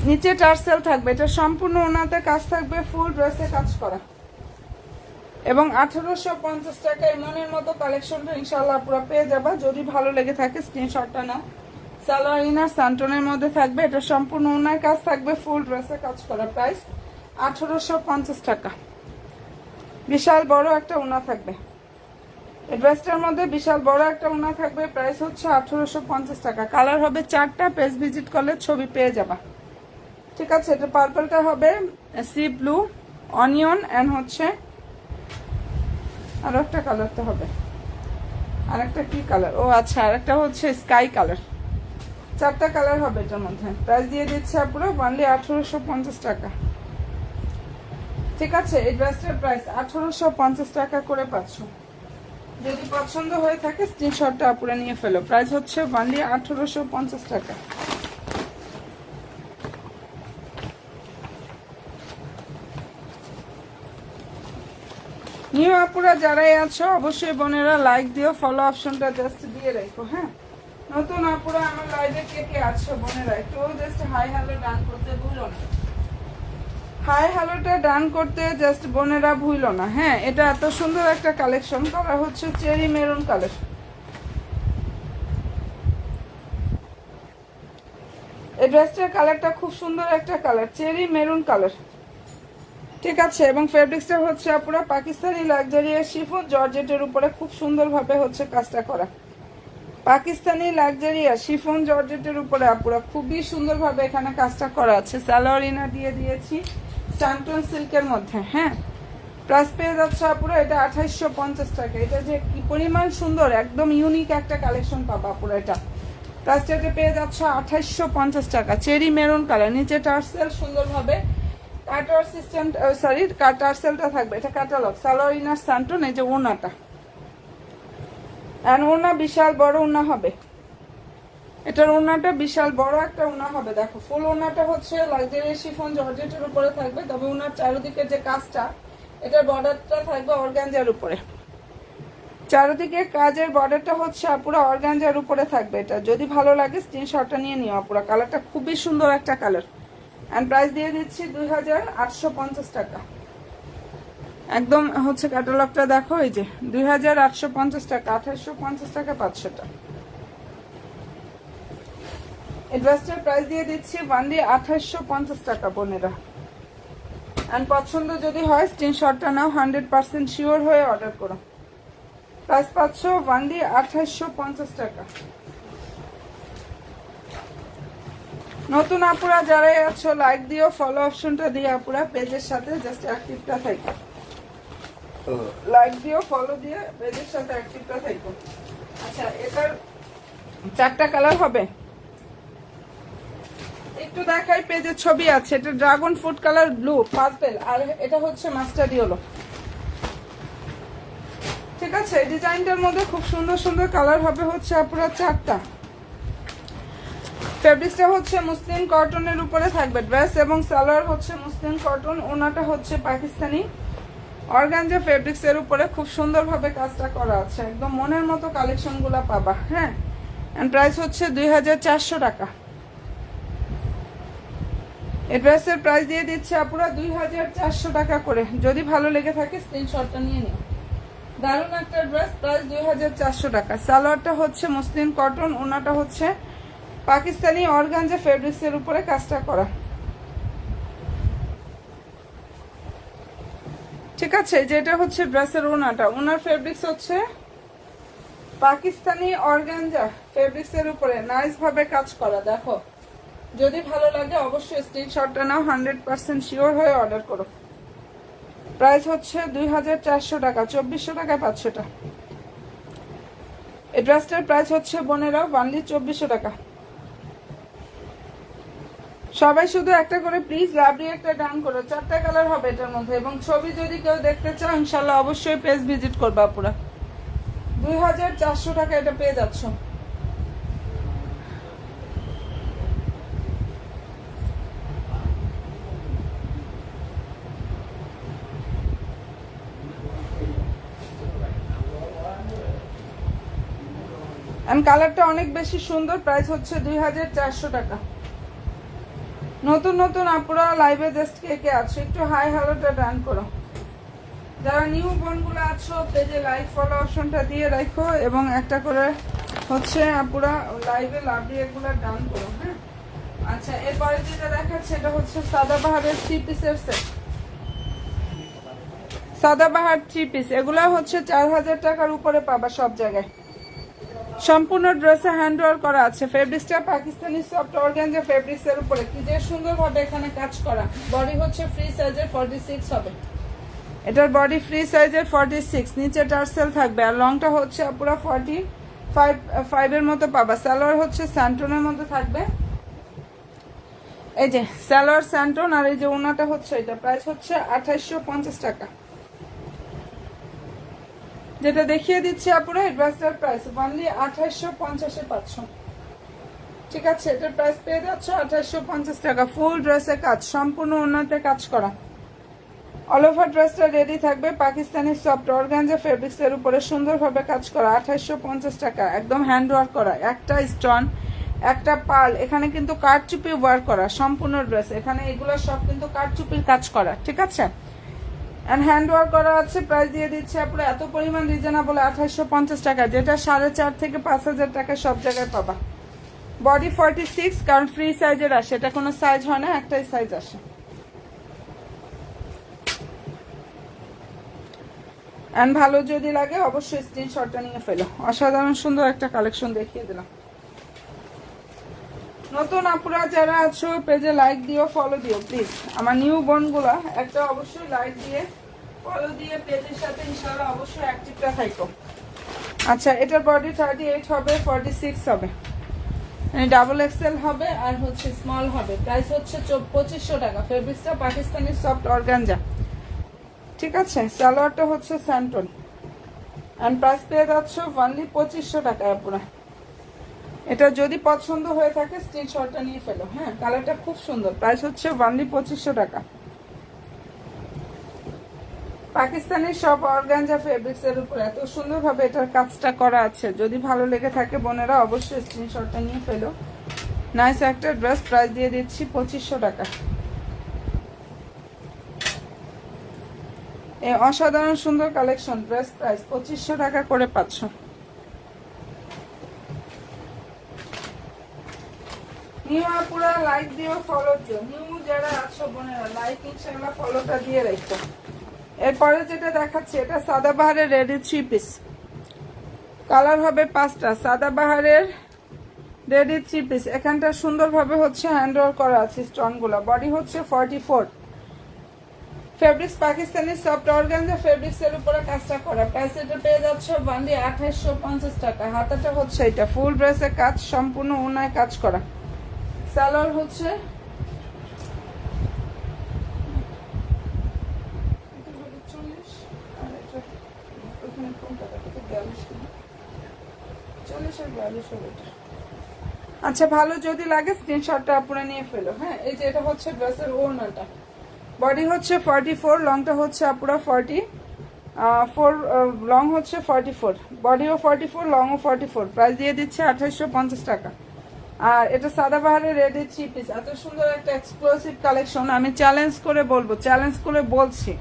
S1: নিচে টার্সেল থাকবে। এটা সম্পূর্ণ ওনাতে কাজ থাকবে, ফুল ড্রেসে কাজ করা, এবং 1850 টাকায় মনের মতো কালেকশনটা ইনশাল্লাহ পুরো পেয়ে যাবা। যদি ভালো লেগে থাকে স্ক্রিনশটটা নাও। সালোয়ার ইনার সান্টনের মধ্যে থাকবে। এটা সম্পূর্ণ ওনার কাজ থাকবে, ফুল ড্রেসে কাজ করা। প্রাইস 1850 টাকা। বিশাল বড় একটা ওনা থাকবে এই ড্রেসটার মধ্যে। বিশাল বড় একটা ওনা থাকবে। প্রাইস হচ্ছে 1850 টাকা। কালার হবে 4টা। পেজ ভিজিট করলে ছবি পেয়ে যাবা। ঠিক আছে, এটা পার্পলটা হবে সি ব্লু, অনিয়ন, এন্ড হচ্ছে আর একটা কালারটা হবে, আর একটা কি কালার, ও আচ্ছা, আর একটা হচ্ছে স্কাই কালার। 4টা কালার হবে এটার মধ্যে। প্রাইস দিয়ে দিচ্ছে পুরো অনলি 1850 টাকা। ঠিক আছে, এই ড্রেসটার প্রাইস 1850 টাকা করে পাচ্ছ। যদি পছন্দ হয়ে থাকে স্ক্রিনশটটা আপুরা নিয়ে ফেলো। প্রাইস হচ্ছে অনলি 1850 টাকা। নিউ আপুরা যারাই আছো অবশ্যই বোনেরা লাইক দিও, ফলো অপশনটা জাস্ট দিয়ে রাখো। হ্যাঁ, নতুন আপুরা আমার লাইভে কে কে আছো বোনেরা একটু জাস্ট হাই হ্যালো ডান করতে ভুলো না। হাই হ্যালোটা ডান করতে জাস্ট বোনেরা ভুলো না। হ্যাঁ, এটা এত সুন্দর একটা কালেকশন। কালার হচ্ছে চেরি মেরুন কালার। এই ড্রেসটার কালারটা খুব সুন্দর একটা কালার, চেরি মেরুন কালার। ঠিক আছে, এবং ফেব্রিক্সটা হচ্ছে পুরো পাকিস্তানি লাক্সারিয়াস শিফন জর্জেটের উপরে খুব সুন্দরভাবে হচ্ছে কাজটা করা। পাকিস্তানি লাক্সারিয়া শিফন জর্জেটের উপরে আপুরা খুবই সুন্দরভাবে এখানে কাজটা করা আছে। সালোয়ার ইনার দিয়ে দিয়েছি স্যান্টন সিল্কের মধ্যে। হ্যাঁ, প্রাইস পেয়ে যাচ্ছে আপুরা এটা 2850 টাকা। এটা যে কি পরিমাণ সুন্দর, একদম ইউনিক একটা কালেকশন পাবো আপুরা। এটা প্রাইসটা পেয়ে যাচ্ছে 2850 টাকা। চেরি মেরুন কালার, নিচে টার্সেল সুন্দরভাবে কাটার সিস্টেম, সরি টার্সেলটা থাকবে। এটা ক্যাটালগ। সালোয়ার ইনার স্যান্টন, এই যে ওনাটা, আর ওনা বিশাল বড় ওনা হবে। এটার ওনাটা বিশাল বড় একটা ওনা হবে। দেখো ফুল ওনাটা হচ্ছে লাক্সারি শিফন জর্জেটের উপরে থাকবে, তবে ওনার চারিদিকে যে কাজটা, এটার বর্ডারটা থাকবে অর্গানজার উপরে। চারিদিকে কাজের বর্ডারটা হচ্ছে আপুরা অর্গানজার উপরে থাকবে। এটা যদি ভালো লাগে স্ক্রিনশটটা নিয়ে নিও আপুরা। কালারটা খুবই সুন্দর একটা কালার। এন্ড প্রাইস দিয়ে দিচ্ছি 2850 টাকা। একদম হচ্ছে ক্যাটালগটা দেখো, এই যে 2850 টাকা, 2850 টাকা 500টা। এই ড্রেসটার প্রাইস দিয়ে দিচ্ছি ওয়ানলি 2850 টাকা বোনেরা। এন্ড পছন্দ যদি হয় স্ক্রিনশটটা নাও, 100% শিওর হয়ে অর্ডার করো। প্রাইস পাচ্ছ ওয়ানলি 2850 টাকা। নতুন আপুরা যারাই আছো লাইক দিও, ফলো অপশনটা দিয়ে আপুরা পেজের সাথে জাস্ট অ্যাক্টিভটা থাকো। লাইক দিও, ফলো দিয়ে পেজের সাথে অ্যাক্টিভটা থাকো। আচ্ছা, এটার 4টা কালার হবে। একটু দেখাই, পেজের ছবি আছে। এটা dragon fruit colour, blue, purple, আর এটা হচ্ছে মাস্টার্ড ইয়েলো। ঠিক আছে, এই ডিজাইনটার মধ্যে খুব সুন্দর সুন্দর কালার হবে হচ্ছে আপুরা 4টা। ফেব্রিক্সটা হচ্ছে মুসলিম কটনের উপরে থাকবে। ড্রেস এবং সালোয়ার হচ্ছে মুসলিম কটন, ওনাটা হচ্ছে পাকিস্তানি অর্গানজা ফেব্রিক্স এর উপরে খুব সুন্দরভাবে কাজটা করা আছে। একদম মনের মতো কালেকশনগুলো পাবা। হ্যাঁ, এন্ড প্রাইস হচ্ছে 2400 টাকা। এই ড্রেসের প্রাইস দিয়ে দিচ্ছে আপুরা 2400 টাকা করে। যদি ভালো লেগে থাকে স্ক্রিনশটটা নিয়ে নিও। দারুণ একটা ড্রেস, প্রাইস 2400 টাকা। সালোয়ারটা হচ্ছে মুসলিম কটন, ওনাটা হচ্ছে পাকিস্তানি অর্গানজা ফেব্রিক্স এর উপরে কাজটা করা। ঠিক আছে, যেটা হচ্ছে ড্রেসের ওনাটা, ওনার ফেব্রিক্স হচ্ছে পাকিস্তানি অর্গানজা ফেব্রিক্স এর উপরে নাইস ভাবে কাজ করা। দেখো, যদি ভালো লাগে অবশ্যই স্ক্রিনশটটা নাও, 100% শিওর হয়ে অর্ডার করো। প্রাইস হচ্ছে 2400 টাকা, 2400 টাকায় 500টা। এই ড্রেসটার প্রাইস হচ্ছে বোনেরা ওনলি 2400 টাকা। সবাই শুধু একটা করে প্লিজ লাভলি একটা ডান করো। 4টা কালার হবে এটার মধ্যে, এবং ছবি যদি কেউ দেখতে চাও ইনশাল্লাহ অবশ্যই পেজ ভিজিট করবা পুরা। 2400 টাকা এটা পেয়ে যাচ্ছ। এন্ড কালারটা অনেক বেশি সুন্দর। প্রাইস হচ্ছে 2400 টাকা। নতুন নতুন আপুরা লাইভে জাস্ট কে আছো একটু হাই হ্যালোটা ডান করো। যারা নিউ বোনগুলো আছো পেজে লাইভ ফলো অপশনটা দিয়ে রাখো, এবং একটা করে হচ্ছে আপুরা লাইভে লাভলি এগুলো ডান করো। হ্যাঁ, আচ্ছা, এরপরে যেটা দেখাচ্ছে এটা হচ্ছে সাদাবাহারের 3 পিসের সেট। সাদাবাহার 3 পিস, এগুলা হচ্ছে 4000 টাকার উপরে পাবা সব জায়গায়। সম্পূর্ণ ড্রেসে হ্যান্ড ওয়ার্ক করা আছে। ফেব্রিক্সটা পাকিস্তানি সফট অর্গানজা ফেব্রিক্স এর উপরে কি যে সুন্দরভাবে এখানে কাজ করা। বডি হচ্ছে ফ্রি সাইজের 46 হবে। এটার বডি ফ্রি সাইজের 46, নিচে টার্সেল থাকবে, আর লংটা হচ্ছে পুরো 45 এর মতো পাবা। সালোয়ার হচ্ছে স্যান্টনের মধ্যে থাকবে, এই যে সালোয়ার স্যান্টন, আর এই যে ওনাটা হচ্ছে এটা। প্রাইস হচ্ছে 2850 টাকা। যেটা দেখিয়ে দিচ্ছি আপুরা, এই ড্রেসটার প্রাইস অনলি 2850 এ পাচ্ছ। ঠিক আছে, এটার প্রাইস পেয়ে যাচ্ছ 2850 টাকা। ফুল ড্রেসে কাজ, সম্পূর্ণ ওনাতে কাজ করা। অল ওভার ড্রেসটা রেডি থাকবে পাকিস্তানি সফট অর্গানজা ফেব্রিক্স এর উপরে সুন্দরভাবে কাজ করা। 2850 টাকা, একদম হ্যান্ড ওয়ার্ক করা। একটা স্টোন, একটা পার্ল, এখানে কিন্তু কারচুপি ওয়ার্ক করা সম্পূর্ণ ড্রেস। এখানে এগুলো সব কিন্তু কারচুপির কাজ করা। ঠিক আছে, এন্ড হ্যান্ড ওয়ার্ক করা আছে। প্রাইস দিয়ে দিচ্ছে আপনারা এত পরিমাণ রিজনেবল 2850 টাকা, যেটা 4.5 থেকে 5000 টাকা সব জায়গায় পাবা। বডি 46, কারণ ফ্রি সাইজের আসে, এটা কোনো সাইজ হয় না, একটাই সাইজ আসে। অ্যান্ড ভালো যদি লাগে অবশ্যই স্ক্রিনশটটা নিয়ে ফেলো। অসাধারণ সুন্দর একটা কালেকশন দেখিয়ে দিলাম। নতুন আপুরা যারা আছো পেজে লাইক দিও, ফলো দিও প্লিজ। আমার নিউ বোনগুলা একটা অবশ্যই লাইক দিয়ে ফলো দিয়ে পেজের সাথে ইনশাআল্লাহ অবশ্যই অ্যাক্টিভটা থাকো। আচ্ছা, এটার বডি 38 হবে, 46 হবে, মানে ডাবল এক্সেল হবে আর হচ্ছে স্মল হবে। প্রাইস হচ্ছে 2500 টাকা। ফেব্রিক্সটা পাকিস্তানি সফট অর্গানজা, ঠিক আছে। সালোয়ারটা হচ্ছে স্যান্টন অ্যান্ড প্রাইস পেয়ে যাচ্ছ অনলি 2500 টাকায় পুরো। এটা যদি পছন্দ হয়ে থাকে স্ক্রিনশটটা নিয়ে ফেলো। হ্যাঁ, কালারটা খুব সুন্দর। প্রাইস হচ্ছে অনলি 2500 টাকা। পাকিস্তানি সব অর্গানজা ফেব্রিক্সের উপর এত সুন্দরভাবে এটার কাজটা করা আছে। যদি ভালো লেগে থাকে বোনেরা অবশ্যই স্ক্রিনশটটা নিয়ে ফেলো। নাইস একটা ড্রেস, প্রাইস দিয়ে দিচ্ছি 2500 টাকা। এই অসাধারণ সুন্দর কালেকশন, ড্রেস প্রাইস 2500 টাকা করে পাচ্ছ। নিউ আপুরা লাইক দিও, ফলো দিও। নিউ যারা আছো বোনেরা লাইক ইনশাআল্লাহ ফলোটা দিয়ে রাখো। এরপরে যেটা দেখাচ্ছি এটা সাদাবাহারের রেডি 3 পিস, কালার হবে 5টা। সাদাবাহারের রেডি 3 পিস, এখানটা সুন্দরভাবে হচ্ছে হ্যান্ড ওয়ার্ক করা আছে স্টোনগুলো। বডি হচ্ছে 44, fabrics Pakistani soft organza fabrics এর উপরে কাজটা করা। প্রাইস এটা পেয়ে যাচ্ছে বান্ডি 2850 টাকা। হাতাটা হচ্ছে এটা ফুল ড্রেসের কাজ, সম্পূর্ণ ওনায় কাজ করা। সালোয়ার হচ্ছে আচ্ছা, ভালো যদি লাগে স্ক্রিনশটটা আপনারা নিয়ে ফেলো। হ্যাঁ, এই যে এটা হচ্ছে ড্রেসের ওড়নাটা। বডি হচ্ছে 44, লংটা হচ্ছে আপুরা 44, লং হচ্ছে 44, বডিও 44, লংও 44। প্রাইস দিয়ে দিচ্ছে 2850 টাকা। আর এটা সাদাবাহারের রেডি 3 পিস, এত সুন্দর একটা এক্সক্লুসিভ কালেকশন। আমি চ্যালেঞ্জ করে বলবো, চ্যালেঞ্জ করে বলছি,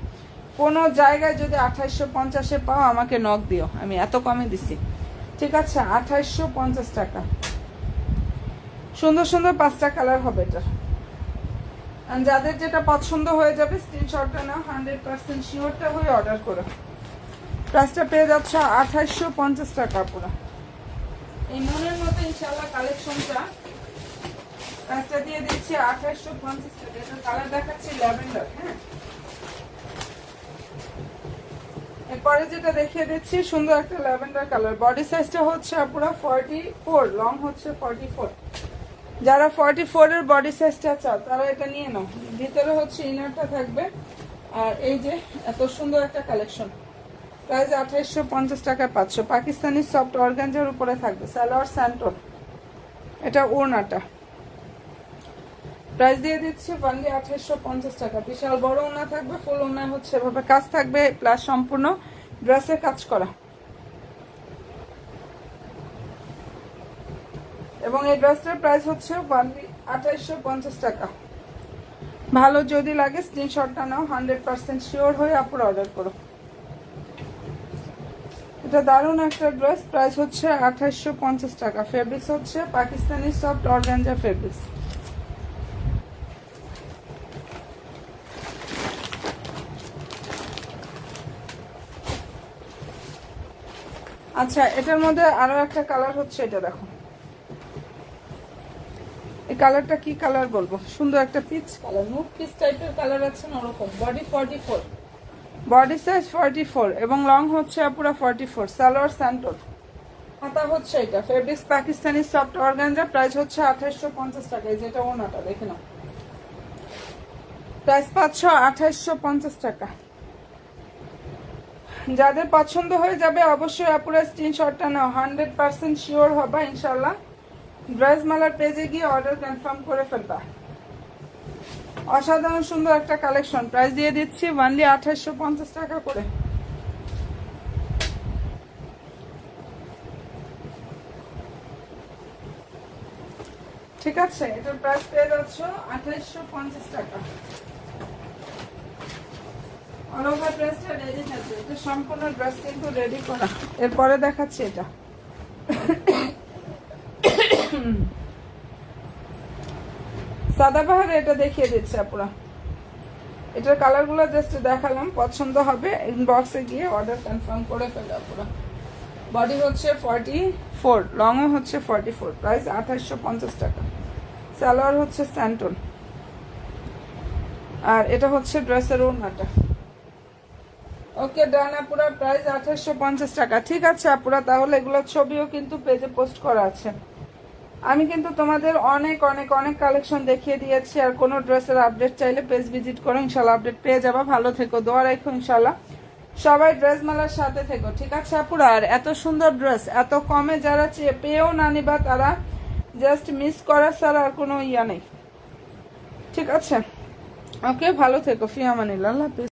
S1: কোনো জায়গায় যদি 2850-এ পাও আমাকে নক দিও, আমি এত কমে দিছি, ঠিক আছে। 2850 টাকা। সুন্দর সুন্দর 5টা কালার হবে এটা। যাদের যেটা পছন্দ হয়ে যাবে স্ক্রিনশটটা নাও, 100% শিওরটা হয়ে অর্ডার করো। প্রাইসটা পেয়ে যাচ্ছে 2850 টাকা পুরো। এই মনের মতো ইনশাআল্লাহ কালেকশনটা প্রাইসটা দিয়ে দিচ্ছি 2850 টাকা। এটা কালার দেখাচ্ছি ল্যাভেন্ডার। হ্যাঁ, এরপরে যেটা দেখিয়ে দিচ্ছি সুন্দর একটা ল্যাভেন্ডার কালার। বডি সাইজটা হচ্ছে পুরো 44, লং হচ্ছে 44। যারা 44 এর বডি সাইজটা চাও তারা এটা নিয়ে নাও। ভিতরে হচ্ছে ইনারটা থাকবে। আর এই যে এত সুন্দর একটা কালেকশন, প্রাইস 2850 টাকায় পাচ্ছ। পাকিস্তানি সফট অর্গানজার উপরে থাকবে, সালোয়ার স্যান্টন, এটা ওড়নাটা। প্রাইস দিয়ে দিচ্ছি অনলি 2850 টাকা। বিশাল বড় ওড়না থাকবে, ফুল ওড়না হচ্ছে এভাবে কাজ থাকবে, প্লাস সম্পূর্ণ ড্রেসে কাজ করা। এবং এই ড্রেসটার প্রাইস হচ্ছে অনলি 2850 টাকা। ভালো যদি লাগে স্ক্রিনশটটা নাও, 100% শিওর হয়ে আপুরা অর্ডার করো। এটা দারুণ একটা ড্রেস, প্রাইস হচ্ছে 2850 টাকা। ফেব্রিক্স হচ্ছে পাকিস্তানি সফট অর্গানজা ফেব্রিক্স। আচ্ছা, এটার মধ্যে আরো একটা কালার হচ্ছে, এটা দেখো। এই কালারটা কি কালার বলবো, সুন্দর একটা পিচ কালার, নুড পিচ টাইপের কালার আছে না ওরকম। বডি 44, বডি সাইজ 44 এবং লং হচ্ছে পুরো 44। সালোয়ার স্যান্টন, হাতা হচ্ছে এটা fabrics Pakistani soft organza. Price হচ্ছে 2850 টাকা। যেটা ওনাটা দেখে নাও, প্রাইস পাচ্ছ 2850 টাকা। যাদের পছন্দ হয়ে যাবে অবশ্যই আপুরা স্ক্রিনশটটা নাও, 100% শিওর হবে ইনশাল্লাহ। ড্রেস মালার পেজে গিয়ে অর্ডার কনফার্ম করে ফেলবা। অসাধারণ সুন্দর একটা কালেকশন, প্রাইস দিয়ে দিচ্ছি অনলি 2850 টাকা করে। ঠিক আছে, এটার প্রাইস পেয়ে যাচ্ছ 2850 টাকা। অল ওভার ড্রেসটা রেডি থাকবে, এটা সম্পূর্ণ ড্রেস কিন্তু রেডি করা। এরপরে দেখাচ্ছি এটা সাদাবাহারে, এটা দেখিয়ে দিচ্ছে আপুরা। এটার কালারগুলো জাস্ট দেখালাম, পছন্দ হবে ইনবক্সে গিয়ে অর্ডার কনফার্ম করে ফেলো পুরো। বডি হচ্ছে 44, লংও হচ্ছে 44, প্রাইস 2850 টাকা। সালোয়ার হচ্ছে স্যান্টন, আর এটা হচ্ছে ড্রেসের ওড়নাটা। ওকে ডান আপুরা, প্রাইস 2850 টাকা। ঠিক আছে আপুরা, তাহলে এগুলোর ছবিও কিন্তু পেজে পোস্ট করা আছে। আমি কিন্তু তোমাদের অনেক অনেক অনেক কালেকশন দেখিয়ে দিয়েছি, আর কোনো ড্রেসের আপডেট চাইলে পেজ ভিজিট করো, ইনশাল্লাহ আপডেট পেয়ে যাবা। ভালো থেকো, দোয়া রাখো ইনশাল্লাহ। সবাই ড্রেস মেলার সাথে থেকো, ঠিক আছে আপুরা। আর এত সুন্দর ড্রেস এত কমে যারা পেয়েও না নিবা তারা জাস্ট মিস করা ছাড়া আর কোনো ইয়া নেই, ঠিক আছে। ওকে, ভালো থেকো, ফি আমানিল্লাহ, আল্লাহ হাফেজ।